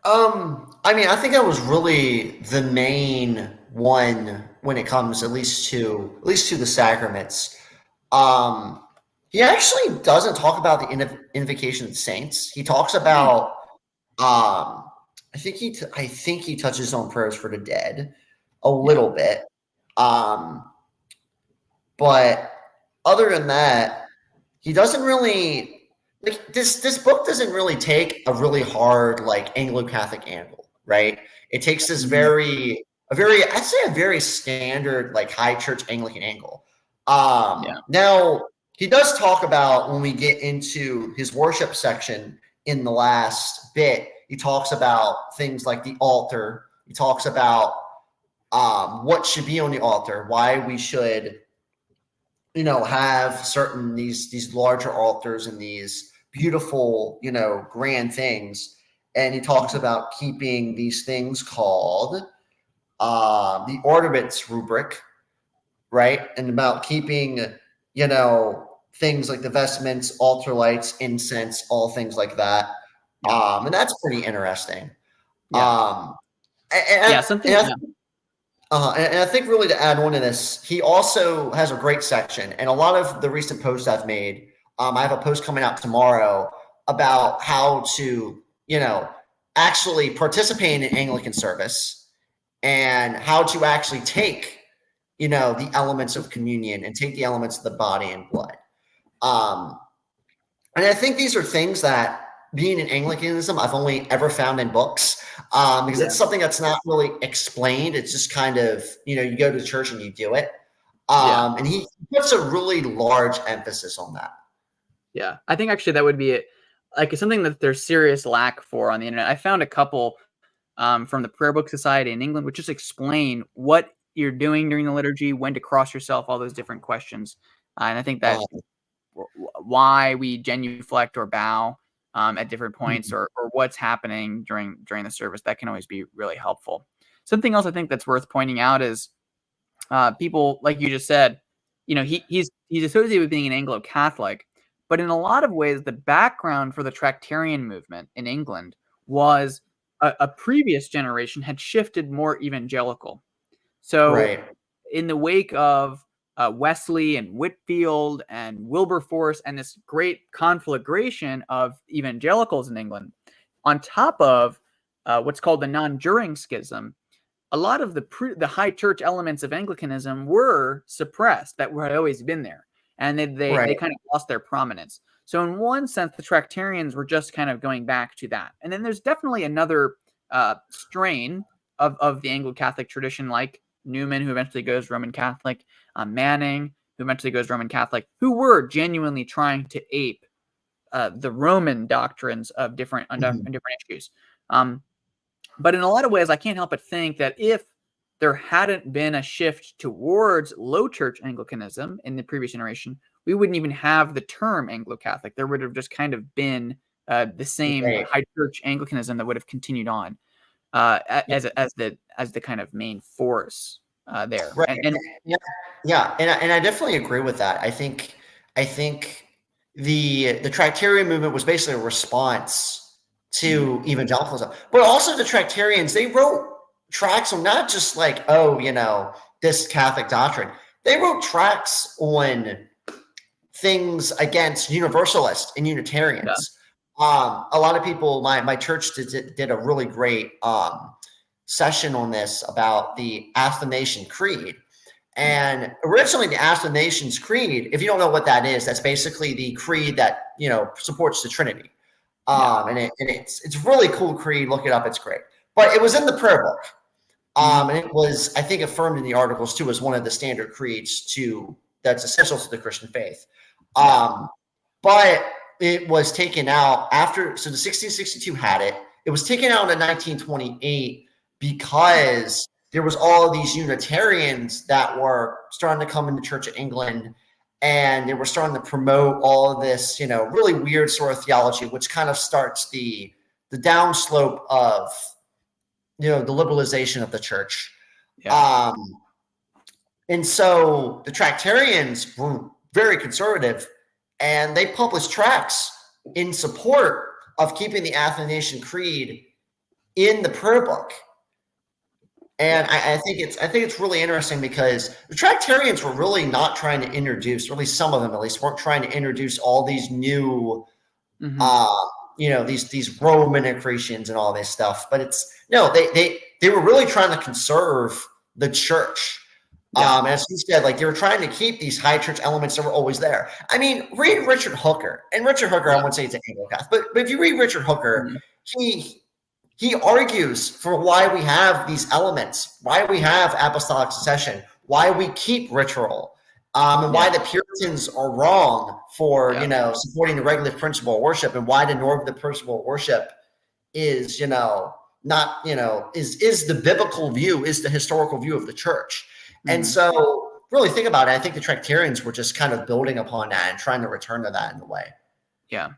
I mean, I think that was really the main one when it comes at least to the sacraments. He actually doesn't talk about the invocation of the saints. He talks about I think he touches on prayers for the dead a little bit. But other than that, he doesn't really, like, this book doesn't really take a really hard, like, Anglo-Catholic angle, right? It takes this I'd say a very standard, like, high church Anglican angle. Now, he does talk about, when we get into his worship section in the last bit, he talks about things like the altar. He talks about what should be on the altar, why we should, have certain these larger altars and these beautiful, grand things. And he talks about keeping these things called the ordinance rubric, right? And about keeping, things like the vestments, altar lights, incense, all things like that. And that's pretty interesting. Yeah. And, Something. and, and I think really to add on to this, he also has a great section. And a lot of the recent posts I've made, I have a post coming out tomorrow about how to, actually participate in an Anglican service and how to actually take, the elements of communion and take the elements of the body and blood. And I think these are things that being in Anglicanism, I've only ever found in books because it's something that's not really explained. It's just kind of, you go to church and you do it. And he puts a really large emphasis on that. Yeah, I think actually that would be it. Like it's something that there's serious lack for on the internet. I found a couple from the Prayer Book Society in England, which just explain what you're doing during the liturgy, when to cross yourself, all those different questions. And I think that why we genuflect or bow at different points, or what's happening during the service, that can always be really helpful. Something else I think that's worth pointing out is people, like you just said, he's associated with being an Anglo-Catholic, but in a lot of ways, the background for the Tractarian movement in England was a previous generation had shifted more evangelical. So in the wake of Wesley and Whitfield and Wilberforce and this great conflagration of evangelicals in England, on top of what's called the non-juring schism, a lot of the high church elements of Anglicanism were suppressed that had always been there, and they kind of lost their prominence. So in one sense, the Tractarians were just kind of going back to that. And then there's definitely another strain of the Anglo-Catholic tradition, like Newman, who eventually goes Roman Catholic, Manning, who eventually goes Roman Catholic, who were genuinely trying to ape the Roman doctrines of different issues. But in a lot of ways, I can't help but think that if there hadn't been a shift towards low church Anglicanism in the previous generation, we wouldn't even have the term Anglo-Catholic. There would have just kind of been the same high church Anglicanism that would have continued on as the kind of main force there. Right. And I definitely agree with that. I think the Tractarian movement was basically a response to evangelicalism, but also the Tractarians, they wrote tracts on not just like, this Catholic doctrine. They wrote tracts on things against Universalists and Unitarians. A lot of people, my church did a really great session on this about the Athanasian Creed. And originally the Athanasian Creed, if you don't know what that is, that's basically the creed that, supports the Trinity. And it's really cool creed. Look it up. It's great. But it was in the prayer book. And it was, I think, affirmed in the articles too, as one of the standard creeds that's essential to the Christian faith. But it was taken out so the 1662 had it. It was taken out in 1928 because there was all of these Unitarians that were starting to come into Church of England, and they were starting to promote all of this, really weird sort of theology, which kind of starts the downslope of, the liberalization of the church. And so the Tractarians were very conservative, and they published tracts in support of keeping the Athanasian Creed in the prayer book. And I think it's really interesting because the Tractarians were really not trying to introduce, or at least some of them at least, weren't trying to introduce all these new, these Roman accretions and all this stuff. But they were really trying to conserve the church. And as you said, like they were trying to keep these high church elements that were always there. I mean, read Richard Hooker. And Richard Hooker, I won't say he's an Anglo-Catholic, but if you read Richard Hooker, he argues for why we have these elements, why we have apostolic succession, why we keep ritual, and why the Puritans are wrong for, supporting the regulative principle of worship, and why the normative principle of worship is, not, is the biblical view, is the historical view of the church. And so really think about it. I think the Tractarians were just kind of building upon that and trying to return to that in a way. Yeah.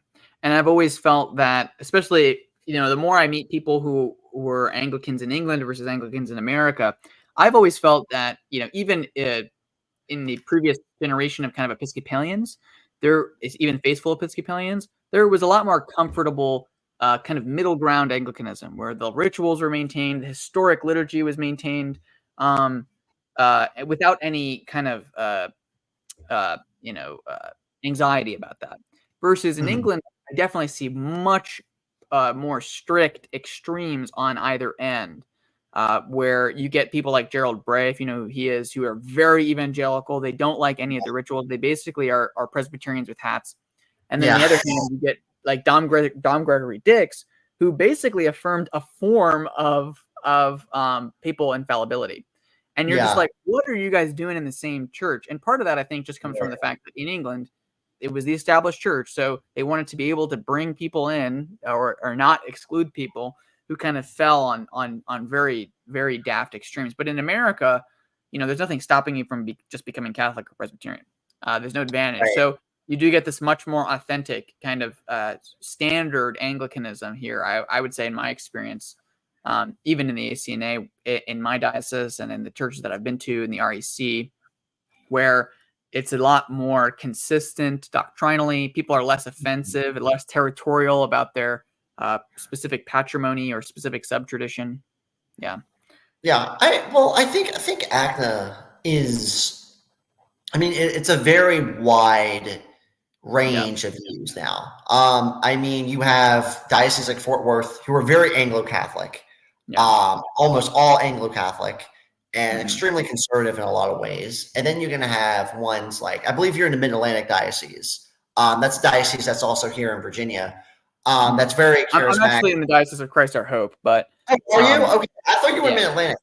And I've always felt that, especially, the more I meet people who were Anglicans in England versus Anglicans in America, I've always felt that, even in the previous generation of kind of Episcopalians, there is even faithful Episcopalians, there was a lot more comfortable kind of middle ground Anglicanism where the rituals were maintained, the historic liturgy was maintained, without any kind of uh, you know, uh, anxiety about that. Versus in Mhm. England, I definitely see much more strict extremes on either end, where you get people like Gerald Bray, if you know who he is, who are very evangelical. They don't like any of the rituals. They basically are Presbyterians with hats. And then on Yeah. the other hand, you get like Dom Gregory Dix, who basically affirmed a form of papal infallibility. And you're just Yeah. like, what are you guys doing in the same church? And part of that, I think, just comes from the Right. fact that in England, it was the established church. So they wanted to be able to bring people in or not exclude people who kind of fell on very, very daft extremes. But in America, there's nothing stopping you from just becoming Catholic or Presbyterian. There's no advantage. Right. So you do get this much more authentic kind of standard Anglicanism here, I would say, in my experience. Even in the ACNA, in my diocese, and in the churches that I've been to in the REC, where it's a lot more consistent doctrinally. People are less offensive and less territorial about their specific patrimony or specific sub-tradition. Yeah. Yeah. I think ACNA is. I mean, it's a very wide Yeah. range of views now. I mean, you have dioceses like Fort Worth who are very Anglo-Catholic, Yeah. almost all Anglo-Catholic, and Mhm. extremely conservative in a lot of ways. And then you're going to have ones like, I believe you're in the Mid-Atlantic Diocese. That's a diocese that's also here in Virginia. Mhm. That's very I'm actually charismatic. in the Diocese of Christ Our Hope, but Oh, are you? um, Okay, I thought you were yeah. Mid-Atlantic.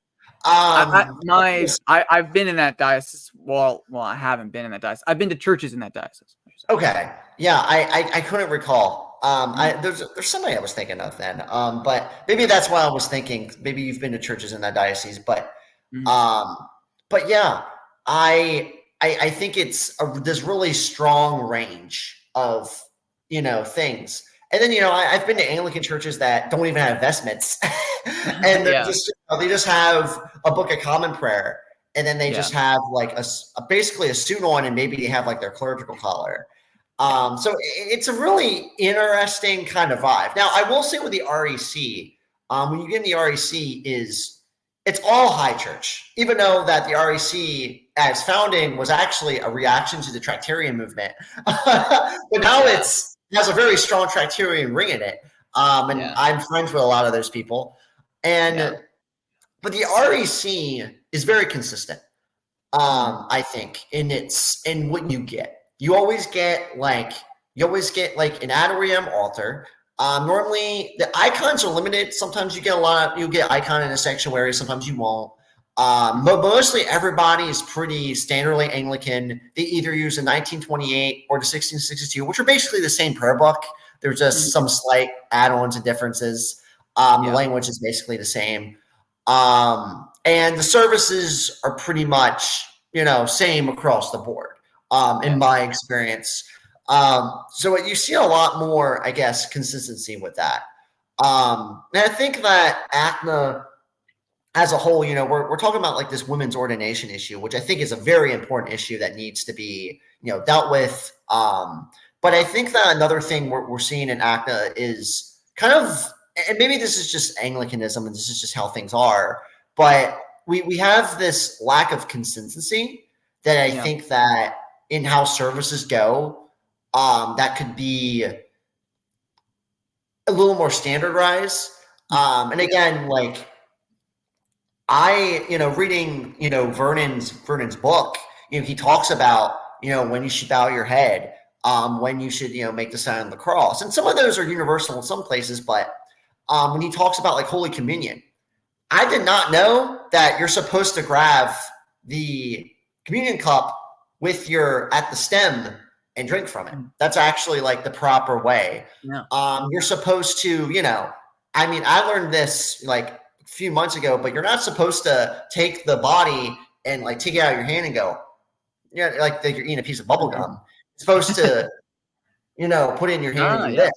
I my Yes. I've been in that diocese. Well, I haven't been in that diocese. I've been to churches in that diocese, I should say. Okay. Yeah, I couldn't recall. Mhm. There's somebody I was thinking of then. But maybe that's why I was thinking. Maybe you've been to churches in that diocese, Mhm. um, but yeah, I think it's this really strong range of things. And then I've been to Anglican churches that don't even have vestments, and they're Yeah. just they just have a Book of Common Prayer, and then they Yeah. just have like basically a suit on, and maybe they have like their clerical collar. Yeah. So it's a really interesting kind of vibe. Now, I will say with the REC, when you get in the REC, it's all high church, even though that the REC as founding was actually a reaction to the Tractarian movement. But now Yeah. it has a very strong Tractarian ring in it. And Yeah. I'm friends with a lot of those people. Yeah. But the REC is very consistent. Mhm. I think in what you get. You always get like an ad orem altar. Normally the icons are limited. Sometimes you'll get icon in a sanctuary, sometimes you won't. Mhm. But mostly everybody is pretty standardly Anglican. They either use the 1928 or the 1662, which are basically the same prayer book. There's just Mhm. some slight add-ons and differences. The Yeah. language is basically the same. And the services are pretty much, same across the board, in Yeah. my experience. So you see a lot more, I guess, consistency with that. And I think that ACNA as a whole, we're talking about like this women's ordination issue, which I think is a very important issue that needs to be, dealt with. But I think that another thing we're seeing in ACNA is kind of, and maybe this is just Anglicanism and this is just how things are, but we have this lack of consistency that I Yeah. think that in how services go, that could be a little more standardized. And again, like reading, Vernon's book, he talks about, when you should bow your head, when you should, make the sign of the cross. And some of those are universal in some places, but when he talks about like Holy Communion, I did not know that you're supposed to grab the communion cup with your at the stem and drink from it. Mhm. That's actually like the proper way. Yeah. You're supposed to, I mean, I learned this like a few months ago, but you're not supposed to take the body and like take it out of your hand and go, like you're eating a piece of bubble Mhm. gum. You're supposed to, put it in your hand and Ah, do yeah. this.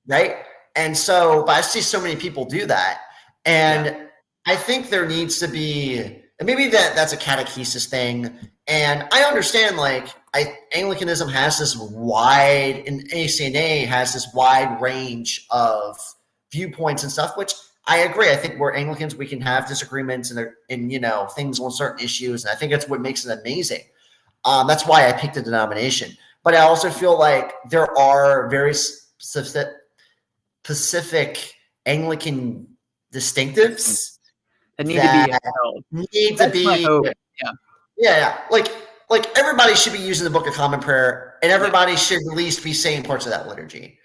right? And so, but I see so many people do that, and I think there needs to be, and maybe that's a catechesis thing. And I understand, like, Anglicanism has this wide, and ACNA has this wide range of viewpoints and stuff, which I agree. I think we're Anglicans, we can have disagreements and things on certain issues, and I think that's what makes it amazing. That's why I picked a denomination. But I also feel like there are very specific Anglican distinctives that need to be that upheld. need to That's my be, hope. yeah. Like everybody should be using the Book of Common Prayer, and everybody should at least be saying parts of that liturgy.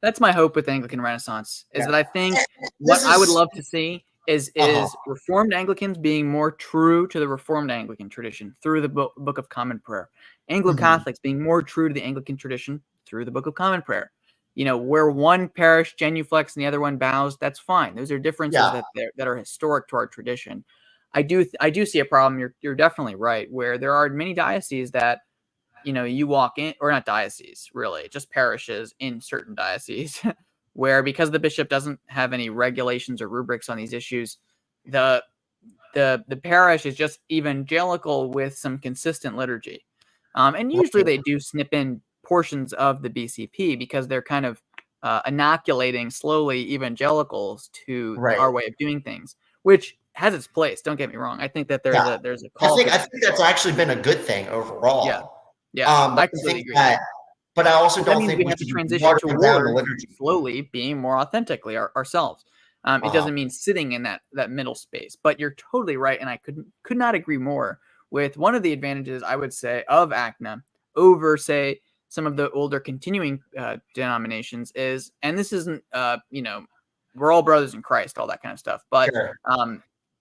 That's my hope with Anglican Renaissance, is that I think I would love to see is Reformed Anglicans being more true to the Reformed Anglican tradition through the Book of Common Prayer. Anglo-Catholics being more true to the Anglican tradition through the Book of Common Prayer. Where one parish genuflects and the other one bows, that's fine. Those are differences that are historic to our tradition. I do see a problem. You're definitely right, where there are many dioceses that you walk in, or not dioceses, really, just parishes in certain dioceses, where because the bishop doesn't have any regulations or rubrics on these issues, the parish is just evangelical with some consistent liturgy. And usually they do snip in portions of the BCP because they're kind of inoculating slowly evangelicals to our way of doing things, which has its place. Don't get me wrong. I think that there's a call. I think that's actually been a good thing overall. Yeah, I completely agree. But I also don't think we have to transition towards slowly being more authentically ourselves. It doesn't mean sitting in that middle space, but you're totally right, and I could not agree more with one of the advantages, I would say, of ACNA over, say, some of the older continuing denominations is, and this isn't, we're all brothers in Christ, all that kind of stuff, but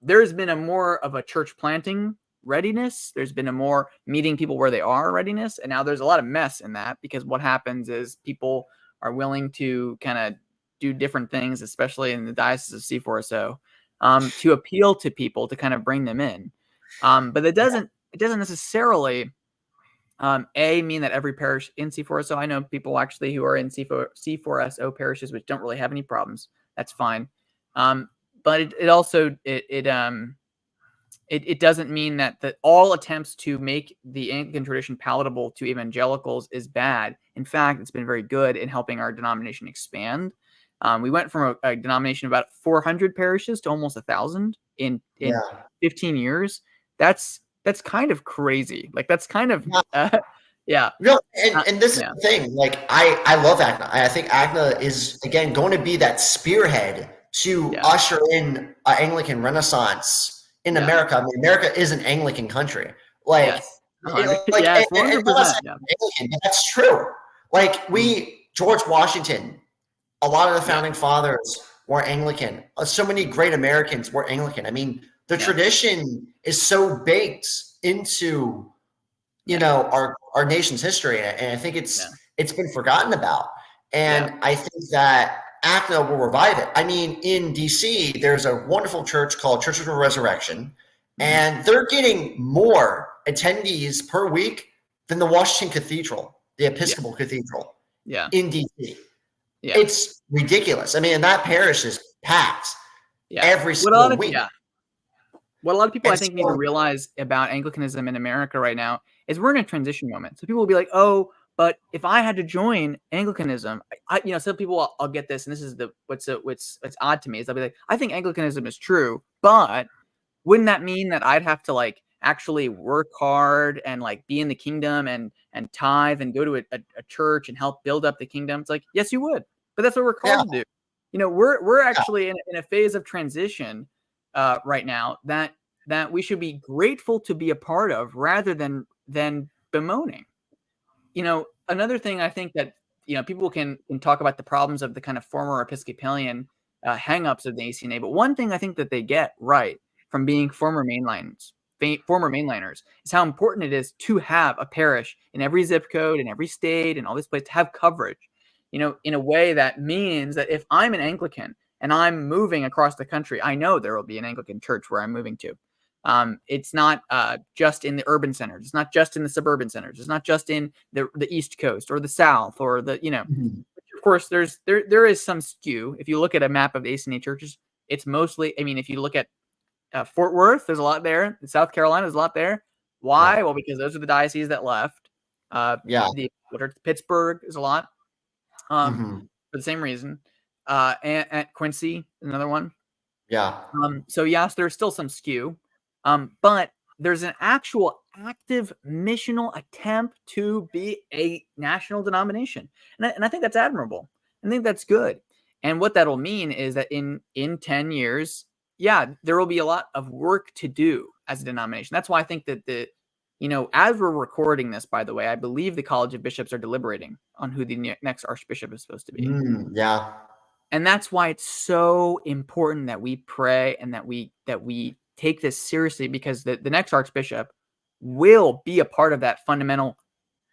there's been a more of a church planting readiness. There's been a more meeting people where they are readiness. And now there's a lot of mess in that, because what happens is people are willing to kind of do different things, especially in the Diocese of C4SO, to appeal to people, to kind of bring them in. But it doesn't necessarily mean that every parish in C4SO, I know people actually who are in C4SO parishes which don't really have any problems. That's fine. But it also it doesn't mean that all attempts to make the Anglican tradition palatable to evangelicals is bad. In fact, it's been very good in helping our denomination expand. We went from a denomination of about 400 parishes to almost 1,000 in 15 years. That's kind of crazy. Like, that's kind of No, and this is the thing. Like, I love ACNA. I think ACNA is, again, going to be that spearhead to usher in an Anglican Renaissance in America. I mean, America is an Anglican country. Like, yes, 100%. Anglican, that's true. Like, George Washington, a lot of the founding fathers were Anglican. So many great Americans were Anglican. I mean, the tradition is so baked into our nation's history, and I think it's been forgotten about. And I think that ACNA will revive it. I mean, in DC, there's a wonderful church called Church of the Resurrection, and they're getting more attendees per week than the Washington Cathedral, the Episcopal Cathedral, in DC. It's ridiculous. I mean, and that parish is packed every single week. What a lot of people, I think, need to realize about Anglicanism in America right now is we're in a transition moment. So people will be like, "Oh, but if I had to join Anglicanism, some people, I'll get this, and this is what's odd to me, is I'll be like, I think Anglicanism is true, but wouldn't that mean that I'd have to, like, actually work hard and, like, be in the kingdom and tithe and go to a church and help build up the kingdom?" It's like, yes, you would, but that's what we're called to do. We're actually in a phase of transition right now that we should be grateful to be a part of, rather than bemoaning. Another thing I think that people can talk about the problems of the kind of former Episcopalian hang-ups of the ACNA, but one thing I think that they get right from being former mainliners is how important it is to have a parish in every zip code, in every state, and all this place, to have coverage. In a way that means that if I'm an Anglican and I'm moving across the country, I know there will be an Anglican church where I'm moving to. It's not just in the urban centers. It's not just in the suburban centers. It's not just in the East Coast or the South or of course, there is some skew. If you look at a map of the ACNA churches, it's mostly. I mean, if you look at Fort Worth, there's a lot there. In South Carolina, there's a lot there. Why? Yeah. Well, because those are the dioceses that left. Yeah. Pittsburgh is a lot. For Hmm. the same reason. And Quincy, another one. Yeah. So yes, there's still some skew, but there's an actual active missional attempt to be a national denomination, and I think that's admirable. I think that's good. And what that'll mean is that in 10 years, yeah, there will be a lot of work to do as a denomination. That's why I think that as we're recording this, by the way, I believe the College of Bishops are deliberating on who the next archbishop is supposed to be. Yeah. And that's why it's so important that we pray and that we take this seriously, because the next archbishop will be a part of that fundamental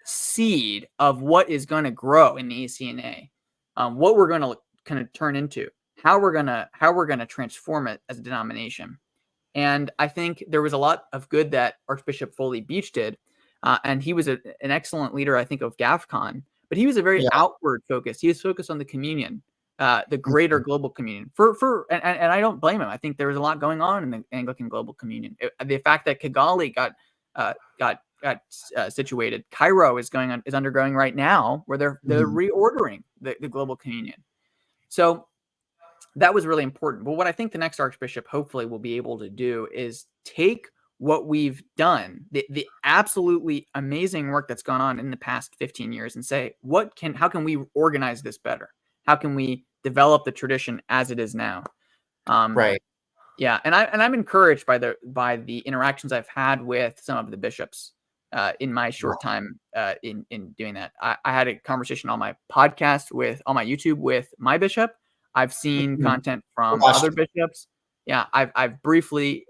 seed of what is going to grow in the ACNA, what we're going to kind of turn into, how we're gonna transform it as a denomination. And I think there was a lot of good that Archbishop Foley Beach did, and he was an excellent leader, I think, of GAFCON. But he was a very Yeah. outward focus. He was focused on the communion, the greater global communion. And I don't blame him. I think there was a lot going on in the Anglican global communion. The fact that Kigali got situated, Cairo is undergoing right now, where they're reordering the global communion. So that was really important. But what I think the next archbishop hopefully will be able to do is take what we've done, the absolutely amazing work that's gone on in the past 15 years, and say, how can we organize this better? How can we develop the tradition as it is now? Right. Yeah, and I'm encouraged by the interactions I've had with some of the bishops in my short time in doing that. I had a conversation on my podcast on my YouTube with my bishop. I've seen content from other bishops. Yeah, I've briefly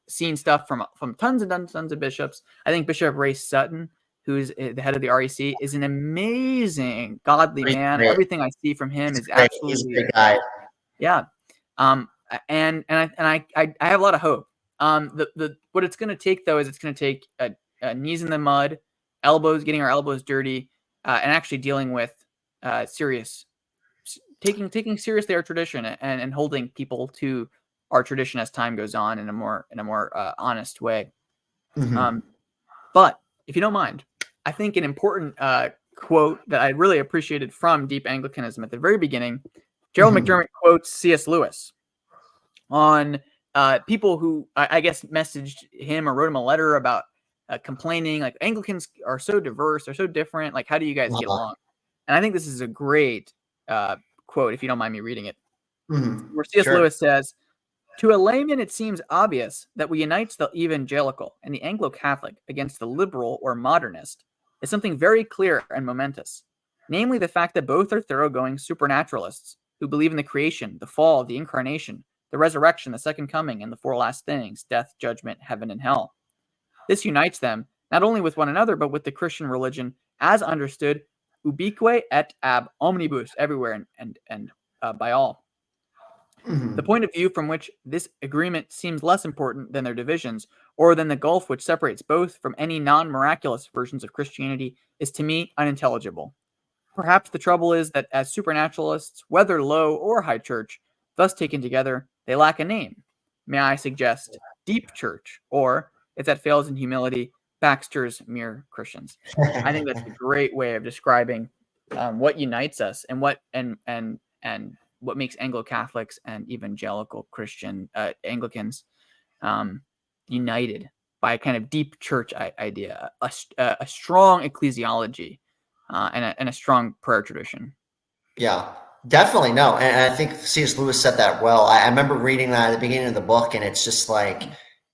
seen stuff from tons and tons of bishops. I think Bishop Ray Sutton, who's the head of the REC, is an amazing godly man. Great. Everything I see from him is He's a great guy. yeah. And I have a lot of hope. What it's going to take, though, is it's going to take knees in the mud, getting our elbows dirty, and actually dealing with taking seriously our tradition and holding people to our tradition as time goes on in a more honest way. But if you don't mind, I think an important quote that I really appreciated from Deep Anglicanism at the very beginning, Gerald McDermott quotes C.S. Lewis on people who I guess messaged him or wrote him a letter about complaining, like, Anglicans are so diverse, they're so different, like, how do you guys get along? And I think this is a great quote, if you don't mind me reading it, where C.S. Lewis says, "To a layman, it seems obvious that what unites the evangelical and the Anglo-Catholic against the liberal or modernist is something very clear and momentous, namely the fact that both are thoroughgoing supernaturalists who believe in the creation, the fall, the incarnation, the resurrection, the second coming, and the four last things, death, judgment, heaven, and hell. This unites them not only with one another, but with the Christian religion as understood ubique et ab omnibus, everywhere and by all. The point of view from which this agreement seems less important than their divisions, or than the gulf which separates both from any non-miraculous versions of Christianity, is to me unintelligible. Perhaps the trouble is that as supernaturalists, whether low or high church, thus taken together, they lack a name. May I suggest Deep Church, or, if that fails in humility, Baxter's Mere Christians." I think that's a great way of describing what unites us and what makes Anglo-Catholics and evangelical Christian Anglicans united by a kind of deep church idea, a strong ecclesiology, and a strong prayer tradition. Yeah, definitely. No. And I think C.S. Lewis said that well. I remember reading that at the beginning of the book, and it's just like,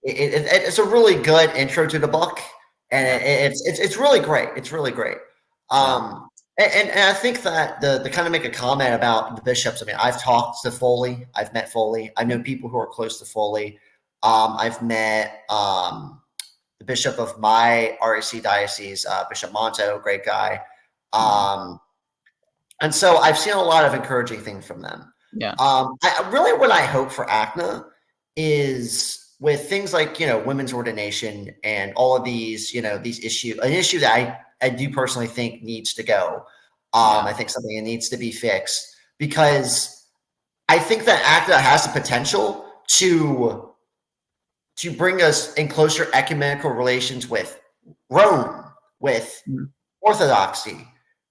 it's a really good intro to the book. And it's really great. It's really great. And I think that the kind of make a comment about the bishops. I mean, I've talked to Foley. I've met Foley. I know people who are close to Foley. I've met the bishop of my REC diocese, Bishop Monto, great guy. And so I've seen a lot of encouraging things from them. Yeah. What I hope for ACNA is with things like, women's ordination and all of these, these issues, an issue that I do personally think needs to go. I think something that needs to be fixed, because I think that ACTA has the potential to bring us in closer ecumenical relations with Rome, with Orthodoxy,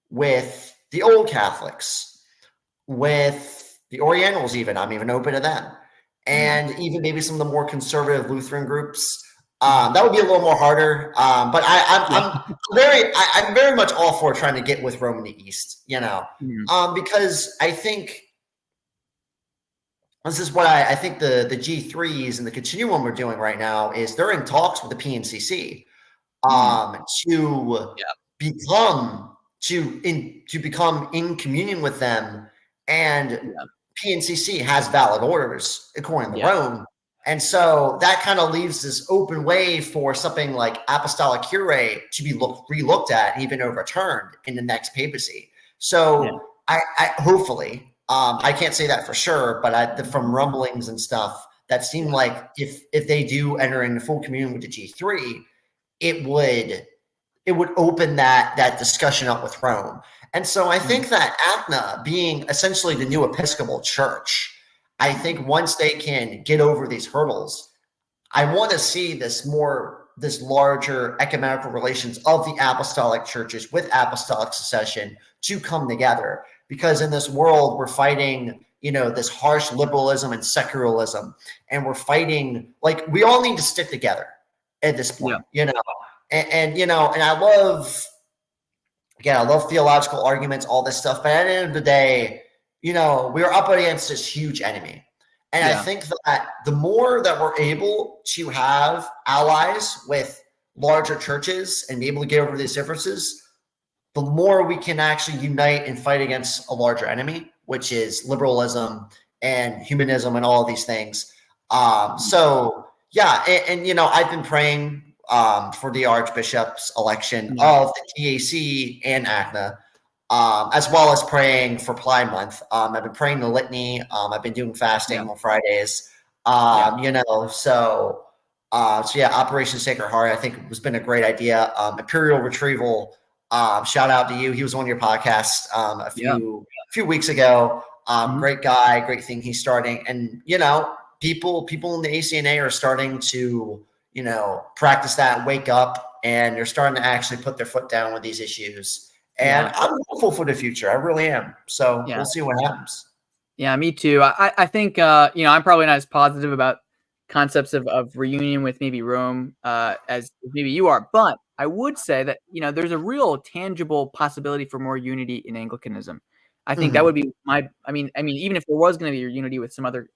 with the Old Catholics, with the Orientals. Even I'm even open to them, and even maybe some of the more conservative Lutheran groups. That would be a little more harder, but I'm very much all for trying to get with Rome in the East, because I think this is what I think the G3s and the continuum we're doing right now is they're in talks with the PNCC to become in communion with them, and PNCC has valid orders according to Rome, and so that kind of leaves this open way for something like apostolic curae to be re-looked at and even overturned in the next papacy. So I hopefully. I can't say that for sure, but from rumblings and stuff, that seemed like if they do enter into full communion with the G3, it would open that discussion up with Rome. And so I think that ACNA, being essentially the new Episcopal Church, I think once they can get over these hurdles, I want to see this larger ecumenical relations of the apostolic churches with apostolic succession to come together. Because in this world, we're fighting, this harsh liberalism and secularism, and we're fighting, like, we all need to stick together at this point, and I love theological arguments, all this stuff, but at the end of the day, we're up against this huge enemy. And I think that the more that we're able to have allies with larger churches and be able to get over these differences, the more we can actually unite and fight against a larger enemy, which is liberalism and humanism and all of these things. I've been praying for the Archbishop's election of the TAC and ACNA, as well as praying for Pride Month. I've been praying the litany. I've been doing fasting on Fridays. Operation Sacred Heart, I think, has been a great idea. Imperial Retrieval, shout out to you. He was on your podcast a few weeks ago. Great guy, great thing he's starting. And, people in the ACNA are starting to, practice that, wake up, and they're starting to actually put their foot down with these issues. And I'm hopeful for the future. I really am. So we'll see what happens. Yeah, me too. I think, I'm probably not as positive about concepts of reunion with maybe Rome as maybe you are. But I would say that, there's a real tangible possibility for more unity in Anglicanism. I think that would be even if there was going to be a unity with some other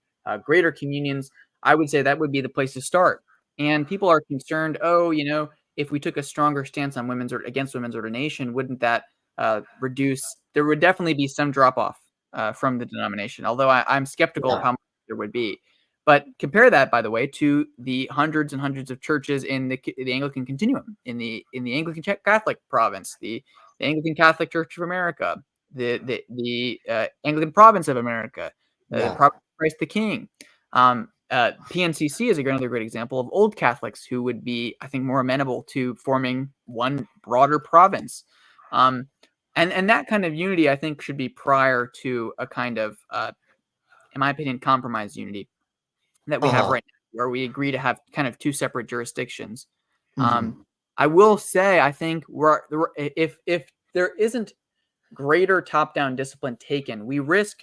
greater communions, I would say that would be the place to start. And people are concerned, if we took a stronger stance on against women's ordination, wouldn't that reduce? There would definitely be some drop off from the denomination, although I'm skeptical of how much there would be. But compare that, by the way, to the hundreds and hundreds of churches in the Anglican continuum, in the Anglican Catholic province, the Anglican Catholic Church of America, the Anglican Province of America, the Province of Christ the King. PNCC is another great example of old Catholics who would be, I think, more amenable to forming one broader province. And that kind of unity, I think, should be prior to a kind of, in my opinion, compromise unity that we have right now, where we agree to have kind of two separate jurisdictions. I will say, I think if there isn't greater top-down discipline taken, we risk,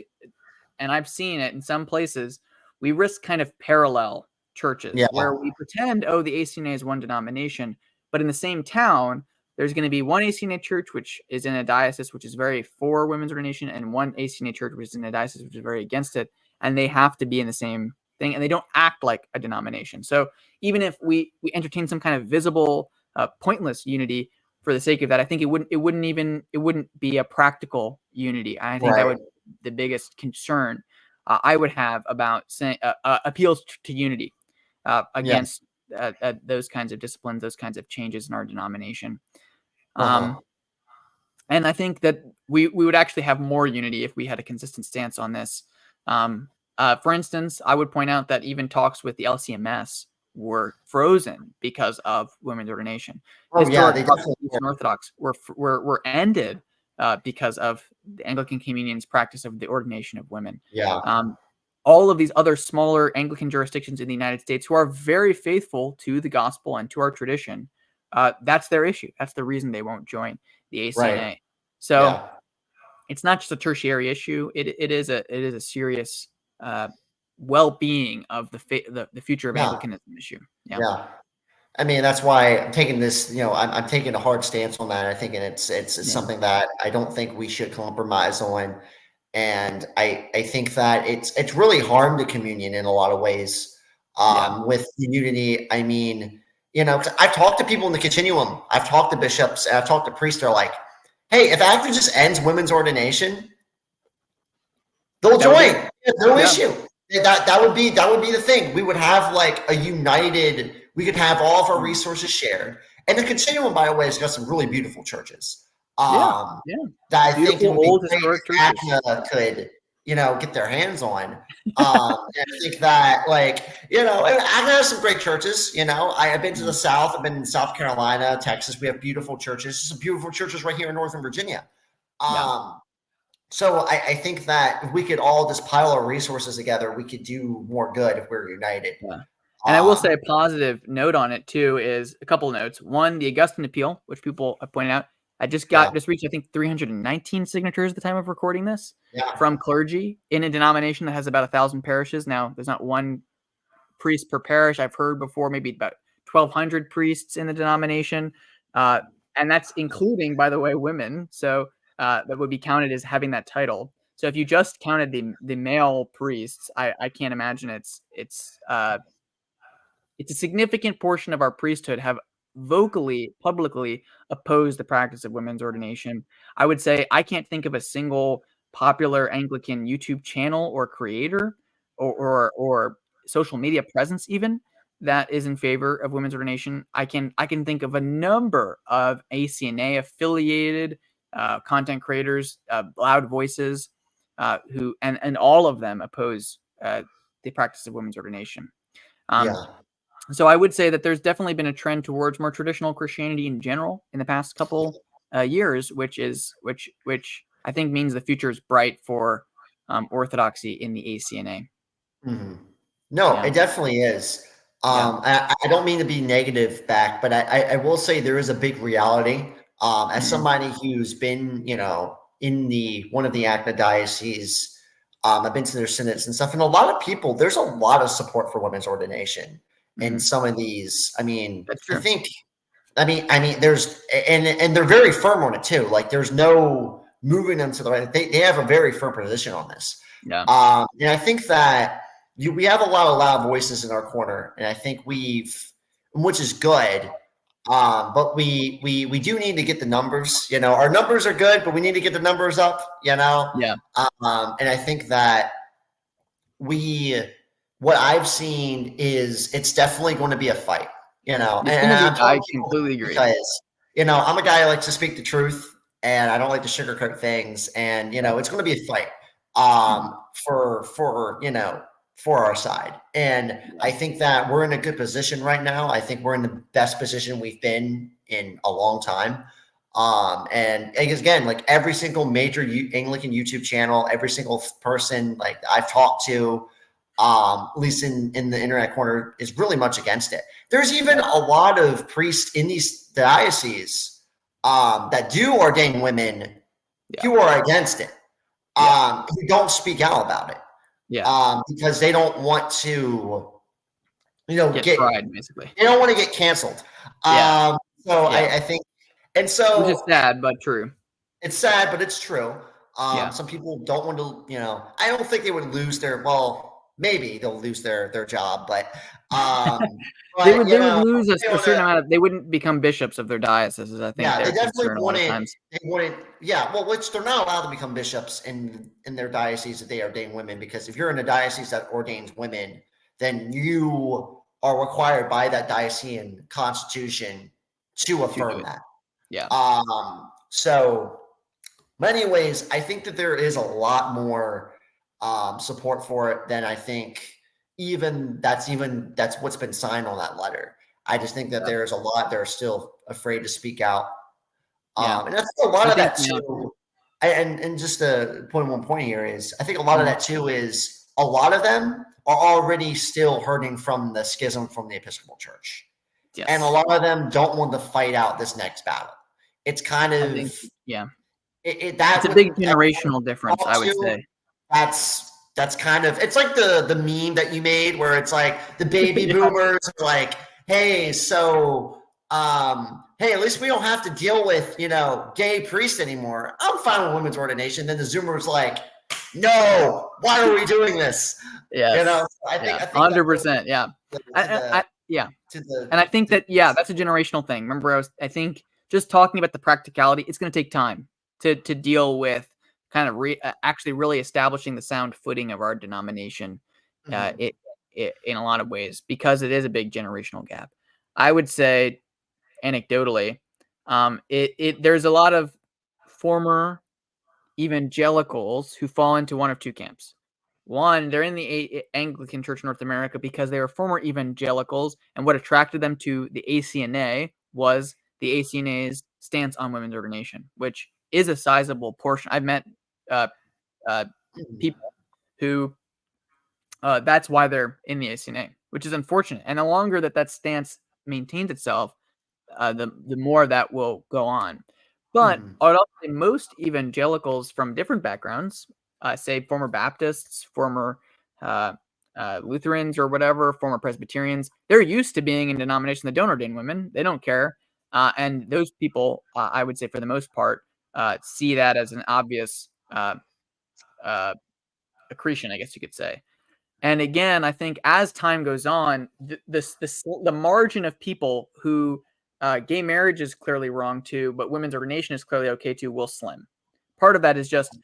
and I've seen it in some places, we risk kind of parallel churches where we pretend, the ACNA is one denomination, but in the same town, there's going to be one ACNA church which is in a diocese which is very for women's ordination, and one ACNA church which is in a diocese which is very against it, and they have to be in the same thing, and they don't act like a denomination. So even if we entertain some kind of visible, pointless unity for the sake of that, I think it wouldn't be a practical unity. I think that would be the biggest concern I would have about saying appeals to unity against those kinds of disciplines, those kinds of changes in our denomination. And I think that we would actually have more unity if we had a consistent stance on this. For instance, I would point out that even talks with the LCMS were frozen because of women's ordination. They definitely Orthodox were ended because of the Anglican Communion's practice of the ordination of women. Yeah. All of these other smaller Anglican jurisdictions in the United States who are very faithful to the gospel and to our tradition, that's their issue. That's the reason they won't join the ACNA. Right. So Yeah. it's not just a tertiary issue. It is a serious well-being of the future of Yeah. Anglicanism issue. Yeah. Yeah. I mean, that's why I'm taking this, I'm taking a hard stance on that. I think it's Yeah. something that I don't think we should compromise on. And I think that it's really harmed the communion in a lot of ways, Yeah. with the unity. I mean, 'cause I've talked to people in the continuum. I've talked to bishops and I've talked to priests. They're like, hey, if ACTA just ends women's ordination, they'll That would be join. No Yeah. issue. That would be the thing. We would have like a united. We could have all of our resources shared. And the continuum, by the way, has got some really beautiful churches. Yeah. That I think it would Beautiful, old, be great historic if churches. ACNA could, get their hands on. And I think that, ACNA has some great churches. I've been to the South. I've been in South Carolina, Texas. We have beautiful churches. Some beautiful churches right here in Northern Virginia. So I think that if we could all just pile our resources together, we could do more good if we're united. Yeah. And I will say a positive note on it too is a couple of notes. One, the Augustine Appeal, which people have pointed out, I just reached, I think, 319 signatures at the time of recording this from clergy in a denomination that has about 1,000 parishes. Now, there's not one priest per parish. I've heard before maybe about 1,200 priests in the denomination. And that's including, by the way, women. So that would be counted as having that title. So if you just counted the male priests, I can't imagine it's a significant portion of our priesthood have vocally, publicly opposed the practice of women's ordination. I would say I can't think of a single popular Anglican YouTube channel or creator or social media presence even that is in favor of women's ordination. I can think of a number of ACNA affiliated content creators, loud voices, who and all of them oppose the practice of women's ordination. So I would say that there's definitely been a trend towards more traditional Christianity in general in the past couple years, which I think means the future is bright for orthodoxy in the ACNA. Mm-hmm. No, it definitely is. I don't mean to be negative back, but I will say there is a big reality. As somebody who's been, in one of the ACNA dioceses, I've been to their synods and stuff, and a lot of people, there's a lot of support for women's ordination. And some of these, I mean, That's true. I mean, there's, and they're very firm on it too. Like there's no moving them to the right. They have a very firm position on this. Yeah. And I think that we have a lot of loud voices in our corner, and I think which is good. But we do need to get the numbers. Our numbers are good, but we need to get the numbers up. Yeah. And I think that what I've seen is it's definitely going to be a fight, and I completely agree. Because, I'm a guy who likes to speak the truth and I don't like to sugarcoat things, and, it's going to be a fight, for our side. And I think that we're in a good position right now. I think we're in the best position we've been in a long time. And again, like every single major Anglican YouTube channel, every single person like I've talked to, at least in the internet corner, is really much against it. There's even a lot of priests in these dioceses that do ordain women who are against it, who don't speak out about it, because they don't want to, get tried, basically. They don't want to get canceled. I think, and so which is sad but true. It's sad, but it's true. Some people don't want to, I don't think they would lose maybe they'll lose their job, but they would lose a certain amount of. They wouldn't become bishops of their dioceses. I think. Yeah, they definitely wouldn't. Which they're not allowed to become bishops in their diocese if they ordain women, because if you're in a diocese that ordains women, then you are required by that diocesan constitution to affirm that. Yeah. So, in many ways, I think that there is a lot more support for it than I think that's what's been signed on that letter. I just think that there's a lot that are still afraid to speak out. And that's a lot of that too. and just to point one point here is I think a lot of that too is a lot of them are already still hurting from the schism from the Episcopal Church. Yes. And a lot of them don't want to fight out this next battle. It's kind of I think, yeah. That It's a big generational difference, I would say. That's kind of, it's like the meme that you made where it's like the baby boomers are like, hey, so hey, at least we don't have to deal with, gay priests anymore. I'm fine with women's ordination. Then the Zoomers like, no, why are we doing this? Yes. I think 100%. Yeah. And I think that, that's a generational thing. Remember, I think just talking about the practicality, it's going to take time to deal with kind of actually really establishing the sound footing of our denomination in a lot of ways, because it is a big generational gap. I would say, anecdotally, there's a lot of former evangelicals who fall into one of two camps. One, they're in the Anglican Church in North America because they were former evangelicals, and what attracted them to the ACNA was the ACNA's stance on women's ordination, which is a sizable portion. I've met people who that's why they're in the ACNA, which is unfortunate. And the longer that stance maintains itself, the more that will go on. But I would also say most evangelicals from different backgrounds, say former Baptists, former Lutherans or whatever, former Presbyterians, they're used to being in denominations that don't ordain women. They don't care. And those people, I would say for the most part, see that as an obvious accretion, I guess you could say. And again, I think as time goes on, the margin of people who gay marriage is clearly wrong too, but women's ordination is clearly okay too, will slim. Part of that is just,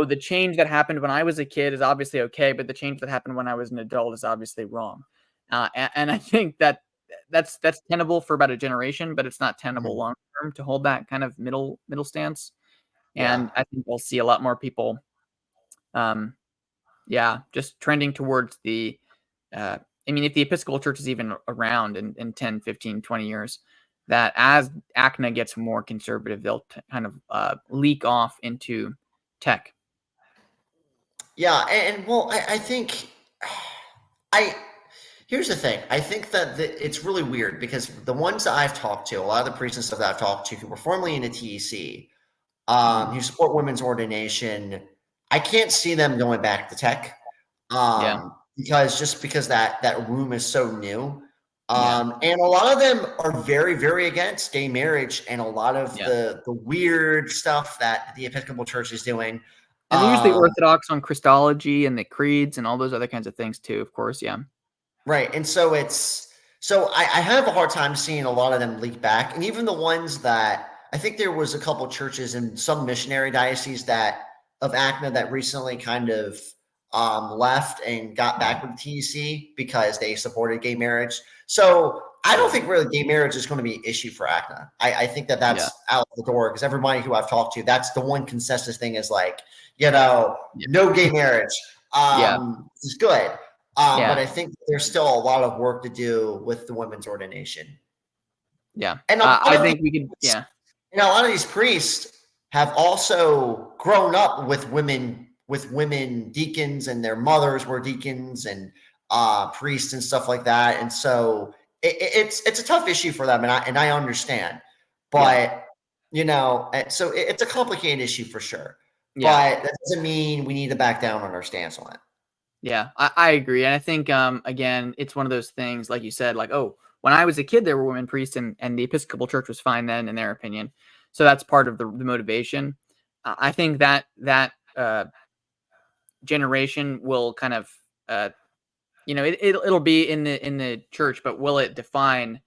the change that happened when I was a kid is obviously okay, but the change that happened when I was an adult is obviously wrong. And I think that's tenable for about a generation, but it's not tenable long term to hold that kind of middle stance. And I think we'll see a lot more people just trending towards the if the Episcopal Church is even around in 10, 15, 20 years, that as ACNA gets more conservative, they'll kind of leak off into tech. Yeah, and well, I think here's the thing. I think that it's really weird because the ones that I've talked to, a lot of the priests and stuff that I've talked to who were formerly in a TEC, who support women's ordination, I can't see them going back to tech. Because that room is so new. And a lot of them are very, very against gay marriage and a lot of the weird stuff that the Episcopal Church is doing. And they're usually orthodox on Christology and the creeds and all those other kinds of things too, of course. Yeah. Right. And so I have a hard time seeing a lot of them leak back. And even the ones that I think there was a couple churches in some missionary dioceses of ACNA that recently kind of left and got back with TEC because they supported gay marriage. So I don't think really gay marriage is going to be an issue for ACNA. I think that's out the door because everybody who I've talked to, that's the one consensus thing is like, no gay marriage. It's good. But I think there's still a lot of work to do with the women's ordination. Yeah. And I think we could, a lot of these priests have also grown up with women deacons, and their mothers were deacons and priests and stuff like that. And so it's a tough issue for them. And I understand, but so it's a complicated issue for sure. But that doesn't mean we need to back down on our stance on it. Yeah, I agree. And I think, again, it's one of those things, like you said, like, when I was a kid, there were women priests and the Episcopal Church was fine then, in their opinion. So that's part of the motivation. I think that generation will kind of, it'll be in the church, but will it define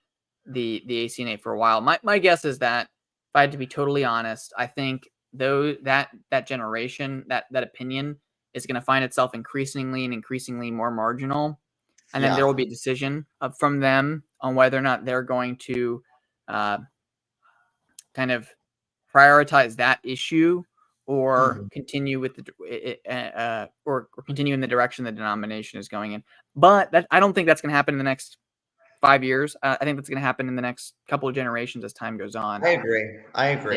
the ACNA for a while? My guess is that, if I had to be totally honest, I think that generation, that opinion is going to find itself increasingly more marginal. And then there will be a decision from them on whether or not they're going to kind of prioritize that issue or continue with or continue in the direction the denomination is going in. But I don't think that's going to happen in the next 5 years. I think that's going to happen in the next couple of generations as time goes on. I agree.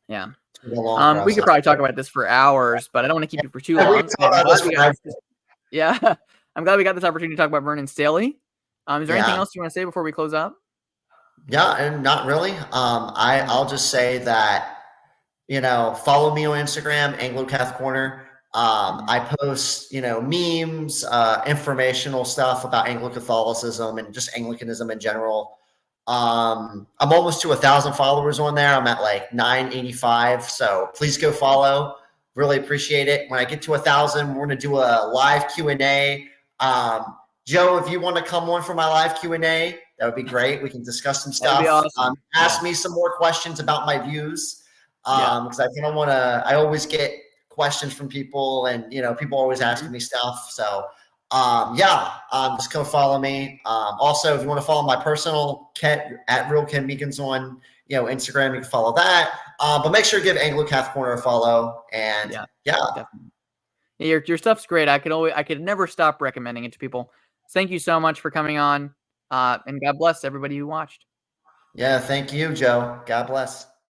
Yeah. The long We could process. probably talk about this for hours, but I don't want to keep you for too Yeah, we long. can talk about this forever. Yeah, I'm glad we got this opportunity to talk about Vernon Staley. Is there anything Yeah. else you want to say before we close up? Yeah, and not really. I'll just say that, follow me on Instagram, Anglo Cath Corner. I post, memes, informational stuff about Anglo Catholicism and just Anglicanism in general. I'm almost to 1,000 followers on there. I'm at like 985. So please go follow. Really appreciate it. When I get to 1,000, we're going to do a live Q&A. Joe, if you want to come on for my live Q&A, that would be great. We can discuss some stuff. That'd be awesome. Ask me some more questions about my views. Yeah. Because I always get questions from people, and people always asking me stuff. So just go follow me. Also, if you want to follow my personal at real Ken Meekins on Instagram, you can follow that. But make sure to give Anglo Cath Corner a follow. And definitely. Your stuff's great. I could never stop recommending it to people. Thank you so much for coming on. And God bless everybody who watched. Yeah, thank you, Joe. God bless.